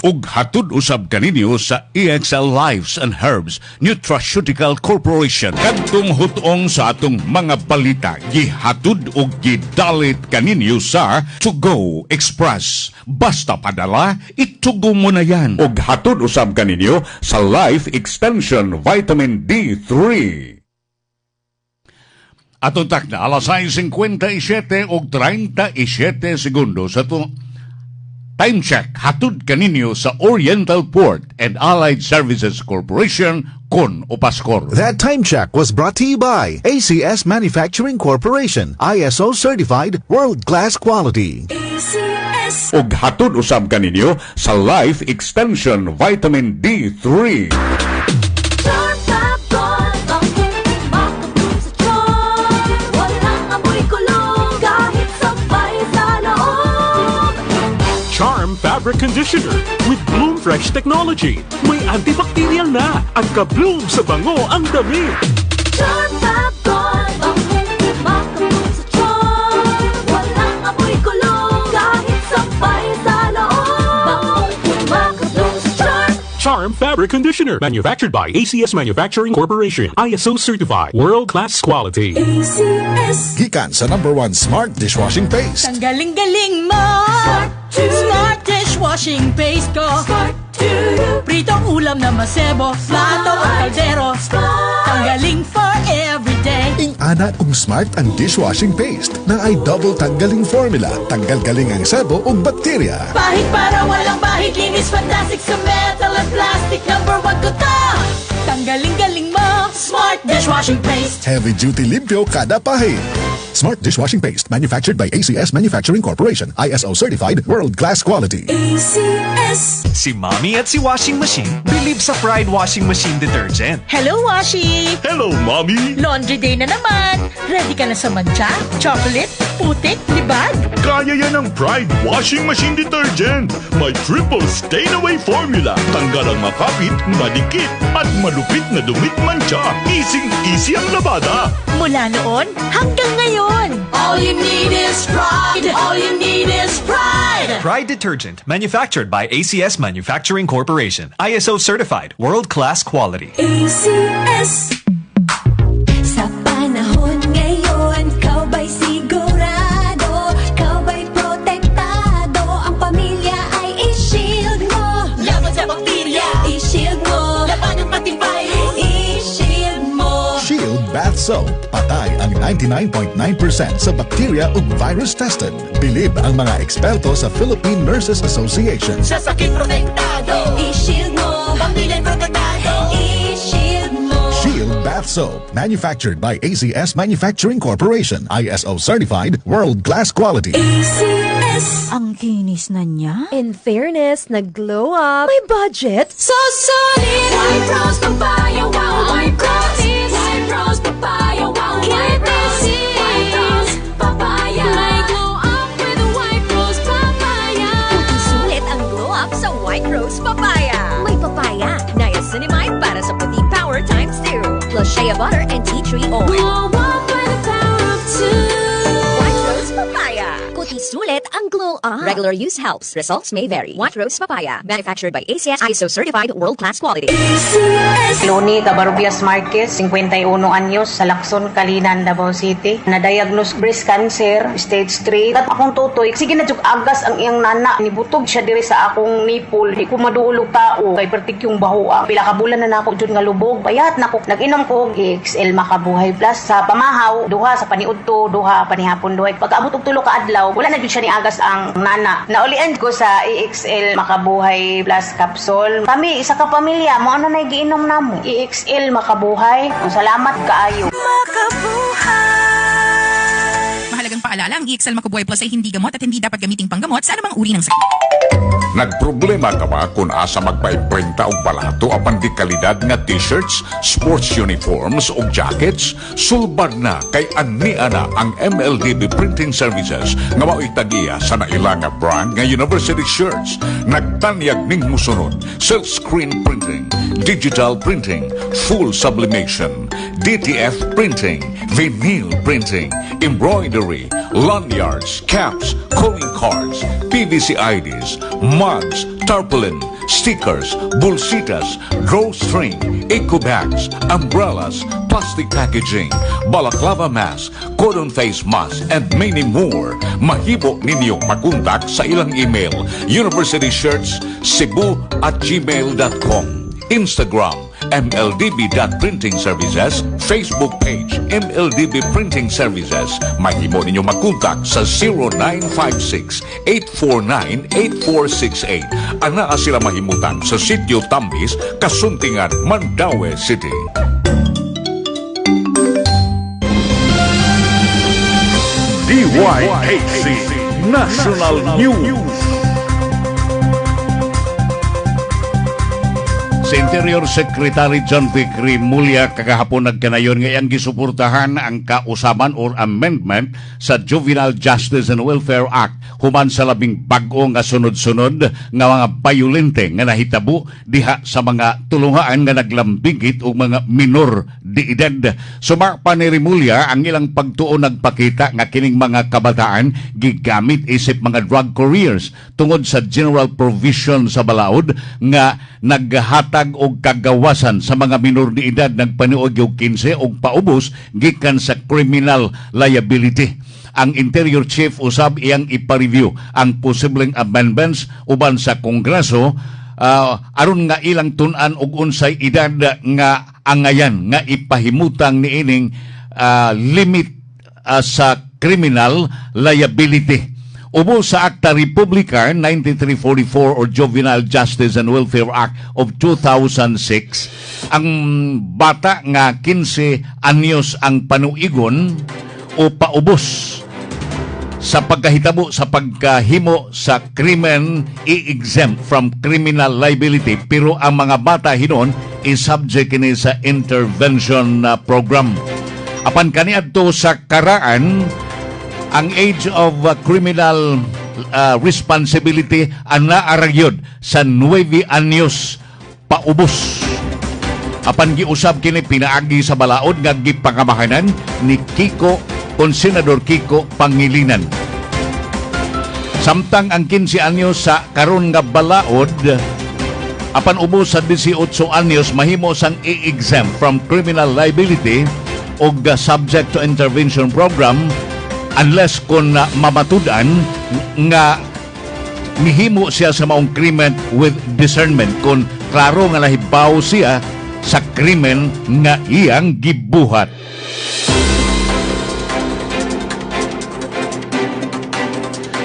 Ug hatud usab kaninyo sa EXL Lives and Herbs Nutraceutical Corporation. Kadtong hutong sa atong mga balita gihatud ug gidalit kaninyo sa To Go Express. Basta padala, itugo mo na yan. Ug hatud usab kaninyo sa Life Extension Vitamin D3. Atong takna alas 6:57 og 37 segundos. Ato Time check hatod kaninyo sa Oriental Port and Allied Services Corporation kon Opaskor. That time check was brought to you by ACS Manufacturing Corporation, ISO certified world-class quality. Og hatod usab kaninyo sa Life Extension Vitamin D3. Charm Fabric Conditioner with Bloom Fresh Technology. May antibacterial na at ka-bloom sa bango ang dami. Charm Fabric, makabloom sa charm. Walang amoy kulong kahit sabay sa loob. Bangong makabloom sa charm. Charm Fabric Conditioner. Manufactured by ACS Manufacturing Corporation. ISO certified. World-class quality. ACS. Gikan sa #1 Smart Dishwashing Paste. Ang galing-galing mo! Smart dishwashing paste ko. Pritong ulam na masebo, plato o kaldero. Tanggaling for everyday. Ingana kung smart ang dishwashing paste na ay double tanggaling formula. Tanggal galing ang sebo o bakterya. Bahid para walang bahid, linis fantastic sa metal at plastic. #1 ko to. Tanggaling-galing mo, Smart dishwashing paste. Heavy duty limpyo kada pahid. Smart Dishwashing Paste, manufactured by ACS Manufacturing Corporation, ISO certified, world-class quality. ACS. Si Mommy at si Washing Machine believe sa Pride Washing Machine Detergent. Hello, Washi! Hello, Mommy! Laundry day na naman. Ready ka na sa mancha, chocolate, putik, libag? Kaya yan ang Pride Washing Machine Detergent. May triple stain-away formula. Tanggal ang makapit, madikit, at malupit na dumit mancha. Easy ang labada. Mula noon hanggang ngayon. All you need is pride. All you need is pride. Pride Detergent, manufactured by ACS Manufacturing Corporation. ISO certified, world-class quality. ACS. Sa panahon ngayon, kau ba'y sigurado? Kau ba'y protektado? Ang pamilya ay i-shield mo. Laban sa bakterya. I-shield mo. Laban ng matibay. I-shield mo. Shield Bath Soap. Patay ang 99.9% sa bacteria ug virus tested. Bilib ang mga eksperto sa Philippine Nurses Association. Sa sakit protektado. I-shield mo. Pamilya protektado. I-shield mo. Shield Bath Soap. Manufactured by ACS Manufacturing Corporation. ISO certified, world-class quality. ACS. Ang kinis na niya. In fairness, nag-glow up. May budget. So solid. White Rose Papaya, wow, White Rose. White Rose Papaya, wow, White Rose. White Rose Papaya. May glow up with a White Rose Papaya. Puting sulit ang glow up sa White Rose Papaya. May papaya, niacinamide para sa puti power ×2. Plus shea butter and tea tree oil. Glow up with the power of 2. White Rose Papaya. Kuti sulit ang glow up. Regular use helps. Results may vary. White Rose Papaya. Manufactured by ACS ISO certified world-class quality. ACS. Loni Cabarrubias Marquez, 51 anyos, sa Lacson, Calinan, Davao City. Na-diagnose breast cancer, stage 3. At akong tutoy, sige na juk agas ang iyang nana. Nibutog siya diri sa akong nipple. Di ko maduulog tao. Kay pertik yung bahoa. Pila ka bulan na nako jud nga lubog. Bayat nako. Nag-inom ko og XL Makabuhay Plus sa pamahaw. Duha sa paniudto, duha panihapon duhay. Pag-abot og tulo ka adlaw, wala na jud siya ni agas ang nana. Naulian ko sa EXL Makabuhay Plus capsule. Kami isa ka pamilya mo ano na giinom namo. EXL Makabuhay. Salamat kaayo. Mahalagang paalala, ang EXL Makubuhay Plus ay hindi gamot at hindi dapat gamiting panggamot sa anumang uri ng sakit. Nagproblema ka ba kung asa magpaiprenta og balato apan di kalidad nga t-shirts, sports uniforms ug jackets? Sulbad na kay Annia na ang MLDB Printing Services nga mao'y tagiya sa naila nga brand nga university shirts. Nagtanyag ning musunod: silkscreen printing, digital printing, full sublimation, DTF printing, vinyl printing, embroidery, lanyards, caps, calling cards, PVC IDs, mugs, tarpaulin, stickers, bolsitas, drawstring, eco bags, umbrellas, plastic packaging, balaclava mask, cotton face mask, and many more. Mahibo ninyong makontak sa ilang email, universityshirts@cebu@gmail.com, Instagram mldb.printing services, Facebook page MLDB Printing Services. Mahimo ninyo magkontak sa 0956-849-8468. Anaa sila mahimutan sa Sitio Tambis, Kasuntingan, Mandaue City. DYHC National News. Si Interior Secretary John Vickery Mulya kagahapon nagkanayon ngayang gisuportahan ang kausaban or amendment sa Juvenile Justice and Welfare Act human sa labing bag-o nga sunod-sunod nga mga bayolente nga nahitabo diha sa mga tulungaan nga naglambigit og mga minor de edad. Sumapa ni Rimulya ang ilang pagtuon nagpakita nga kining mga kabataan gigamit isip mga drug couriers tungod sa general provision sa balaod nga naghatag og kagawasan sa mga minor de edad nagpaniog og 15 og paubos gikan sa criminal liability. Ang Interior Chief usab iyang ipa-review ang posibleng amendments uban sa Kongreso aron nga ilang tun-an og unsay edad nga angayan nga ipahimutang niining limit sa criminal liability. Ubo sa Acta Republica 9344 or Juvenile Justice and Welfare Act of 2006, ang bata nga 15 anyos ang panuigon o paubos sa pagkahitabo sa pagkahimo sa krimen i-exempt from criminal liability, pero ang mga bata hinon is subject kini sa intervention program. Apan kaniadto sa karaan, ang age of criminal responsibility ana aragyod sa 9 anyos paubos. Apan giusab kini pinaagi sa balaod nga gipangamahanan ni Senador Kiko Pangilinan. Samtang ang 15 anyos sa karon nga balaod, apan ubos sa 18 anyos mahimo sang i-exempt from criminal liability o subject to intervention program unless kung mamatudan nga mihimo siya sa maong krimen with discernment, kung klaro nga nahibaw siya sa krimen nga iyang gibuhat.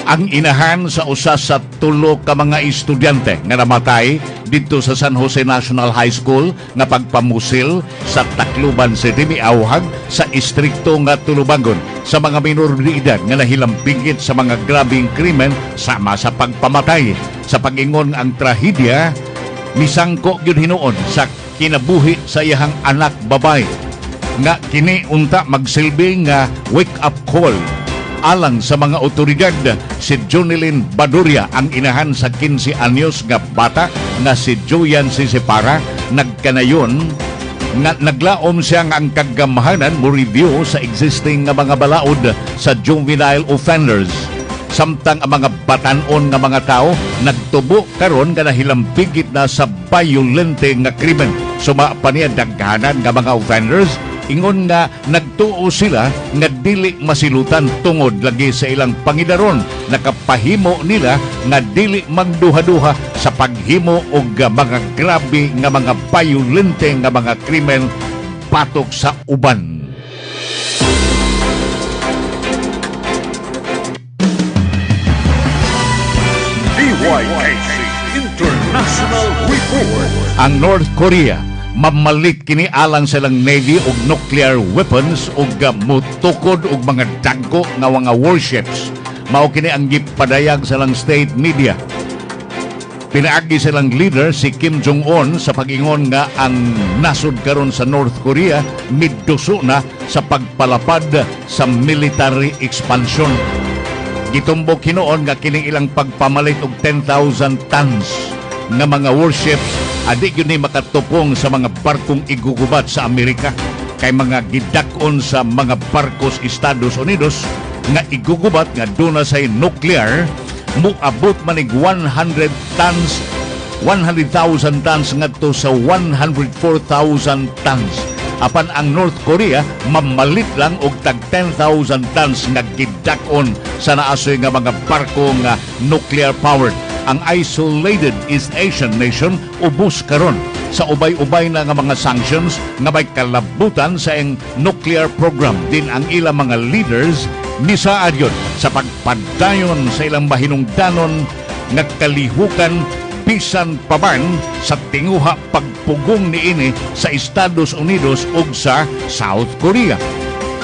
Ang inahan sa usa sa 3 ka mga estudyante nga namatay dito sa San Jose National High School nga pagpamusil sa Tacloban City miawhag sa istrikto nga Tulubangon sa mga minor de edad nga nahilampigit sa mga grabing krimen sama sa pagpamatay. Sa pag-ingon ang trahedya misangko gyud hinuon sa kinabuhi sa iyang anak babay nga kini unta magsilbi nga wake up call alang sa mga otoridad. Si Jonelyn Baduria ang inahan sa 15 anyos nga bata nga si Joyan Sisipara nagkanayon nga naglaom siya nga ang kagamahanan mo review sa existing nga mga balaod sa juvenile offenders. Samtang ang mga batanon nga mga tao nagtubo karon nga nahilampigit na sa violente nga krimen. Suma pa niya daghanan nga mga offenders, ingon nga nagtuo sila nga dili masilutan tungod lagi sa ilang pangidaron. Nakapahimo nila nga dili magduha-duha sa paghimo og mga grabe nga mga violente nga mga krimen patok sa uban. DYHC International Report. Ang North Korea mamalit kini alang silang Navy og nuclear weapons ug mutukod og mga dagko nga mga warships. Mao kini ang gipadayag silang state media. Pinaagi silang leader si Kim Jong-un sa pag-ingon nga ang nasod karon sa North Korea midduso na sa pagpalapad sa military expansion. Gitumbok hinuon nga kining ilang pagpamalit og 10,000 tons nga mga warships adi yun ay makatupong sa mga barkong igugubat sa Amerika, kay mga gidakon sa mga barkos Estados Unidos nga igugubat nga doon na say nuclear, muabot manig 100,000 tons ngadto sa 104,000 tons. Apan ang North Korea mamalit lang og tag 10,000 tons nga gidakon sa naasoy nga mga barko nga nuclear powered. Ang isolated East Asian nation ubos karon sa ubay-ubay na nga mga sanctions nga may kalabutan sa iyang nuclear program. Din ang ilang mga leaders ni saad yun sa pagpadayon sa ilang mahinungdanon nga kalihukan bisan paman sa tinguha pagpugong niini sa Estados Unidos ug sa South Korea.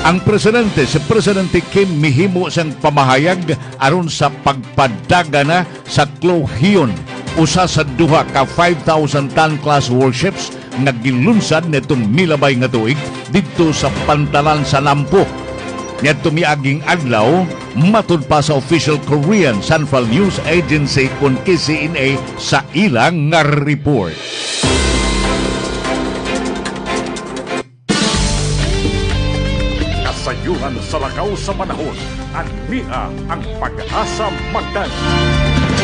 Ang presidente, si Presidente Kim mihimo siyang pamahayag aron sa pagpadaga na sa Klohyun, usa sa duha ka 5,000 ton class warships nga gilunsad nitong milabay nga tuig didto sa pantalan sa Nampo. Niyadto miaging adlaw, matud pa sa official Korean Central News Agency kun KCNA sa ilang nga report. Kasayuran sa lakaw sa panahon, anmiha ang pag-asa magdan.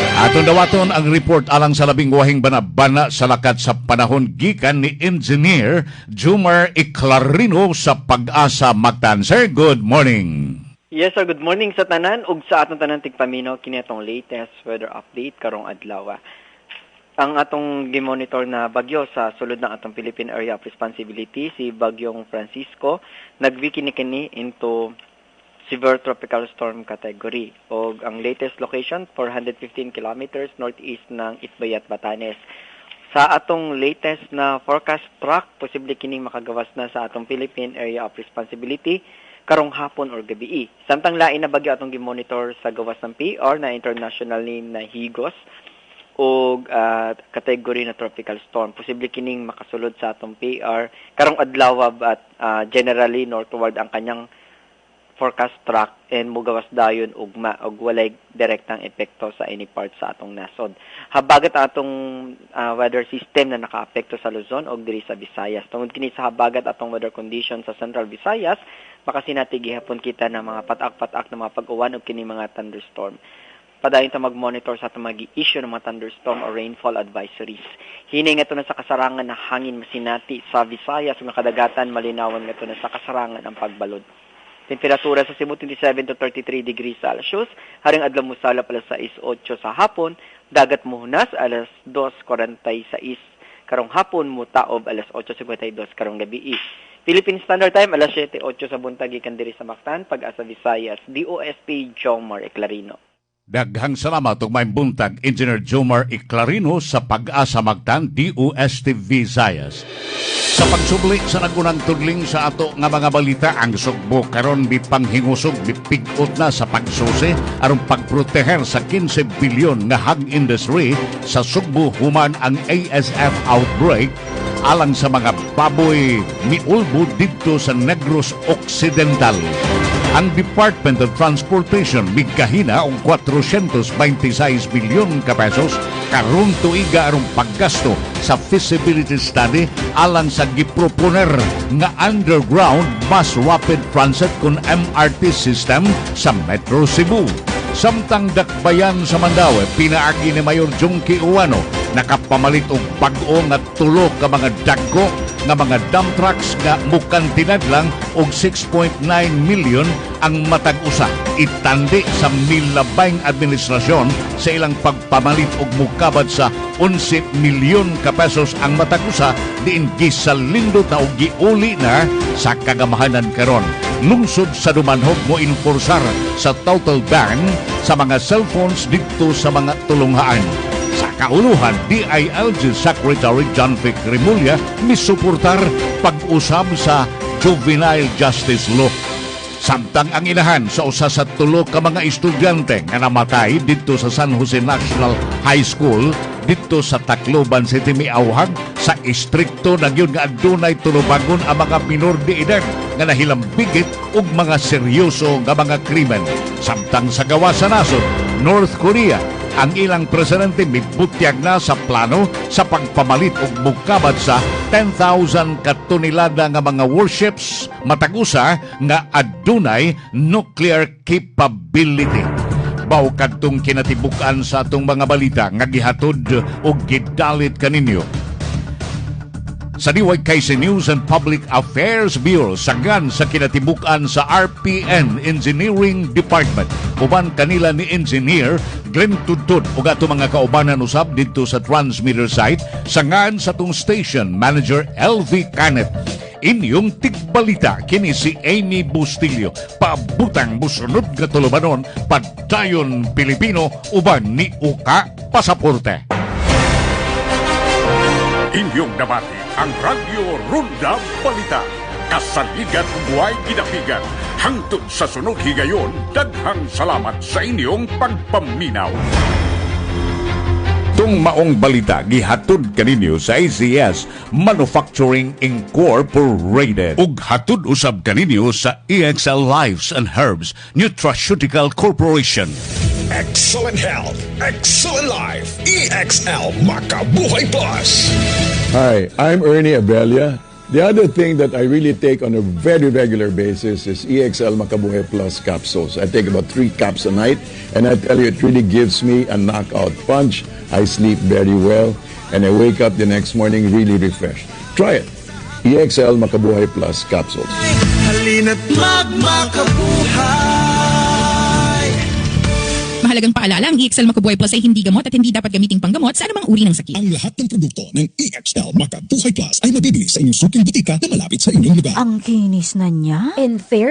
Aton dawaton ang report alang sa labing wahing banabana sa lakat sa panahon gikan ni Engineer Jomar Iclarino sa Pag-asa Mactan. Sir, good morning. Yes sir, good morning sa tanan ug sa atong tanan tigpaminaw kini atong latest weather update karong adlaw. Ang atong gimonitor na bagyo sa sulod ng atong Philippine Area of Responsibility, si Bagyong Francisco, nagwikini-kini into severe tropical storm category. O ang latest location, 415 kilometers northeast ng Itbayat, Batanes. Sa atong latest na forecast track, posible kining makagawas na sa atong Philippine Area of Responsibility karong hapon or gabi. Samtang lain na bagyo atong gimonitor sa gawas ng PR na international name na Higos o category na tropical storm. Posible kining makasulod sa atong PR karong adlaw at generally northward ang kanyang forecast track and mugawas dayon ugma og walay direktang epekto sa any part sa atong nasod. Habagat atong weather system na nakaapekto sa Luzon og diri sa Visayas. Tungod kini sa habagat atong weather condition sa Central Visayas, makasinati gihapon kita ng mga patak-patak na mga pag-uwan og kini mga thunderstorm. Padayon ta mag-monitor sa atong mag-i-issue ng mga thunderstorm or rainfall advisories. Hinay nga ito na sa kasarangan na hangin masinati sa Visayas ug nakadagatan malinawan nga ito na sa kasarangan ang pagbalod. Temperatura sa Cebu 27 to 33 degrees Celsius, haring adlaw musala alas 6:08 sa hapon, dagat muhunas alas 2:46 karong hapon, mutaob alas 8:52 karong gabi. Philippine Standard Time alas 7:08 sa buntag gikan diri sa Mactan, Pag-asa Visayas, DOST Jomar Iclarino. Daghang salamat ug may buntag Engineer Jomar Iclarino sa Pag-asa Mactan, DOST Visayas. Sa pagsubli sa nagunang tudling sa ato nga mga balita, ang Sugbo karon bipanghingusog bipigot na sa pagsusi aron pagproteher sa 15 bilyon nga hog industry sa Sugbo human ang ASF outbreak alang sa mga baboy miulbo didto sa Negros Occidental. Ang Department of Transportation bigkahina og 426 bilyon ka pesos karon tuiga arong paggasto sa feasibility study alang sa giproponer nga underground mass rapid transit kun MRT system sa Metro Cebu. Samtang dakbayan sa Mandaue, pinaagi ni Mayor Junkie Uwano nakapamalit og bag-o nga tulo ka mga dagko nga mga dump trucks nga mukan tinadlang og 6.9 million ang matag usa. Itandi sa milabayng administrasyon sa ilang pagpamalit og mukabad sa 11 milyon ka pesos ang matag usa diin gisalindot na og giuli na sa kagamahanan karon. Lungsod sa Dumanhog mo enforsar sa total ban sa mga cellphones dito sa mga tulunghaan. Sa kauluhan, DILG Secretary John Vic Remulla misuportar pag-usab sa Juvenile Justice Law. Samtang ang inahan sa usa sa tulo ka mga estudyante nga namatay dito sa San Jose National High School dito sa Tacloban City miawhag sa istrikto na gyud nga adunay tulubagon ang mga minor de edad nga nahilambigit og mga seryoso nga mga krimen. Samtang sa gawa sa nasod, North Korea, ang ilang presidente mibutyag na sa plano sa pagpamalit og mukabad sa 10,000 katonelada nga mga warships matagusa nga adunay nuclear capability. Baw kadtong kinatibukan sa atong mga balita nga gihatod og gidalit kaninyo. sa DYKC News and Public Affairs Bureau sagan sa kinatibukan sa RPN Engineering Department. Uban kanila ni Engineer Glenn Tudtud ug ato mga kaubanan usab didto sa transmitter site sangan sa tong station manager LV Canet. Inyong tigbalita kini si Amy Bustillo, pabutang musunod nga tulumanon padayon Pilipino uban ni Uka Pasaporte. Inyong nabati ang Radyo Ronda Balita. Kasaligan buhay ginapigan. Hangtod sa sunod higayon, daghang salamat sa inyong pagpaminaw. Tung maong balita gihatod kaninyo sa ACS Manufacturing Incorporated ug hatod usab kaninyo sa EXL Lives and Herbs Nutraceutical Corporation. Excellent health, excellent life. EXL Makabuhay Plus. Hi, I'm Ernie Abella. The other thing that I really take on a very regular basis is EXL Makabuhay Plus capsules. I take about 3 caps a night, and I tell you, it really gives me a knockout punch. I sleep very well, and I wake up the next morning really refreshed. Try it. EXL Makabuhay Plus capsules. Halina't magmakabuhay. Mahalagang paalala, ang EXL Makabuhay Plus ay hindi gamot at hindi dapat gamiting panggamot sa anumang uri ng sakit. Ang lahat ng produkto ng EXL Makabuhay Plus ay mabibili sa inyong suking butika na malapit sa inyong lugar. Ang kinis na niya. In fair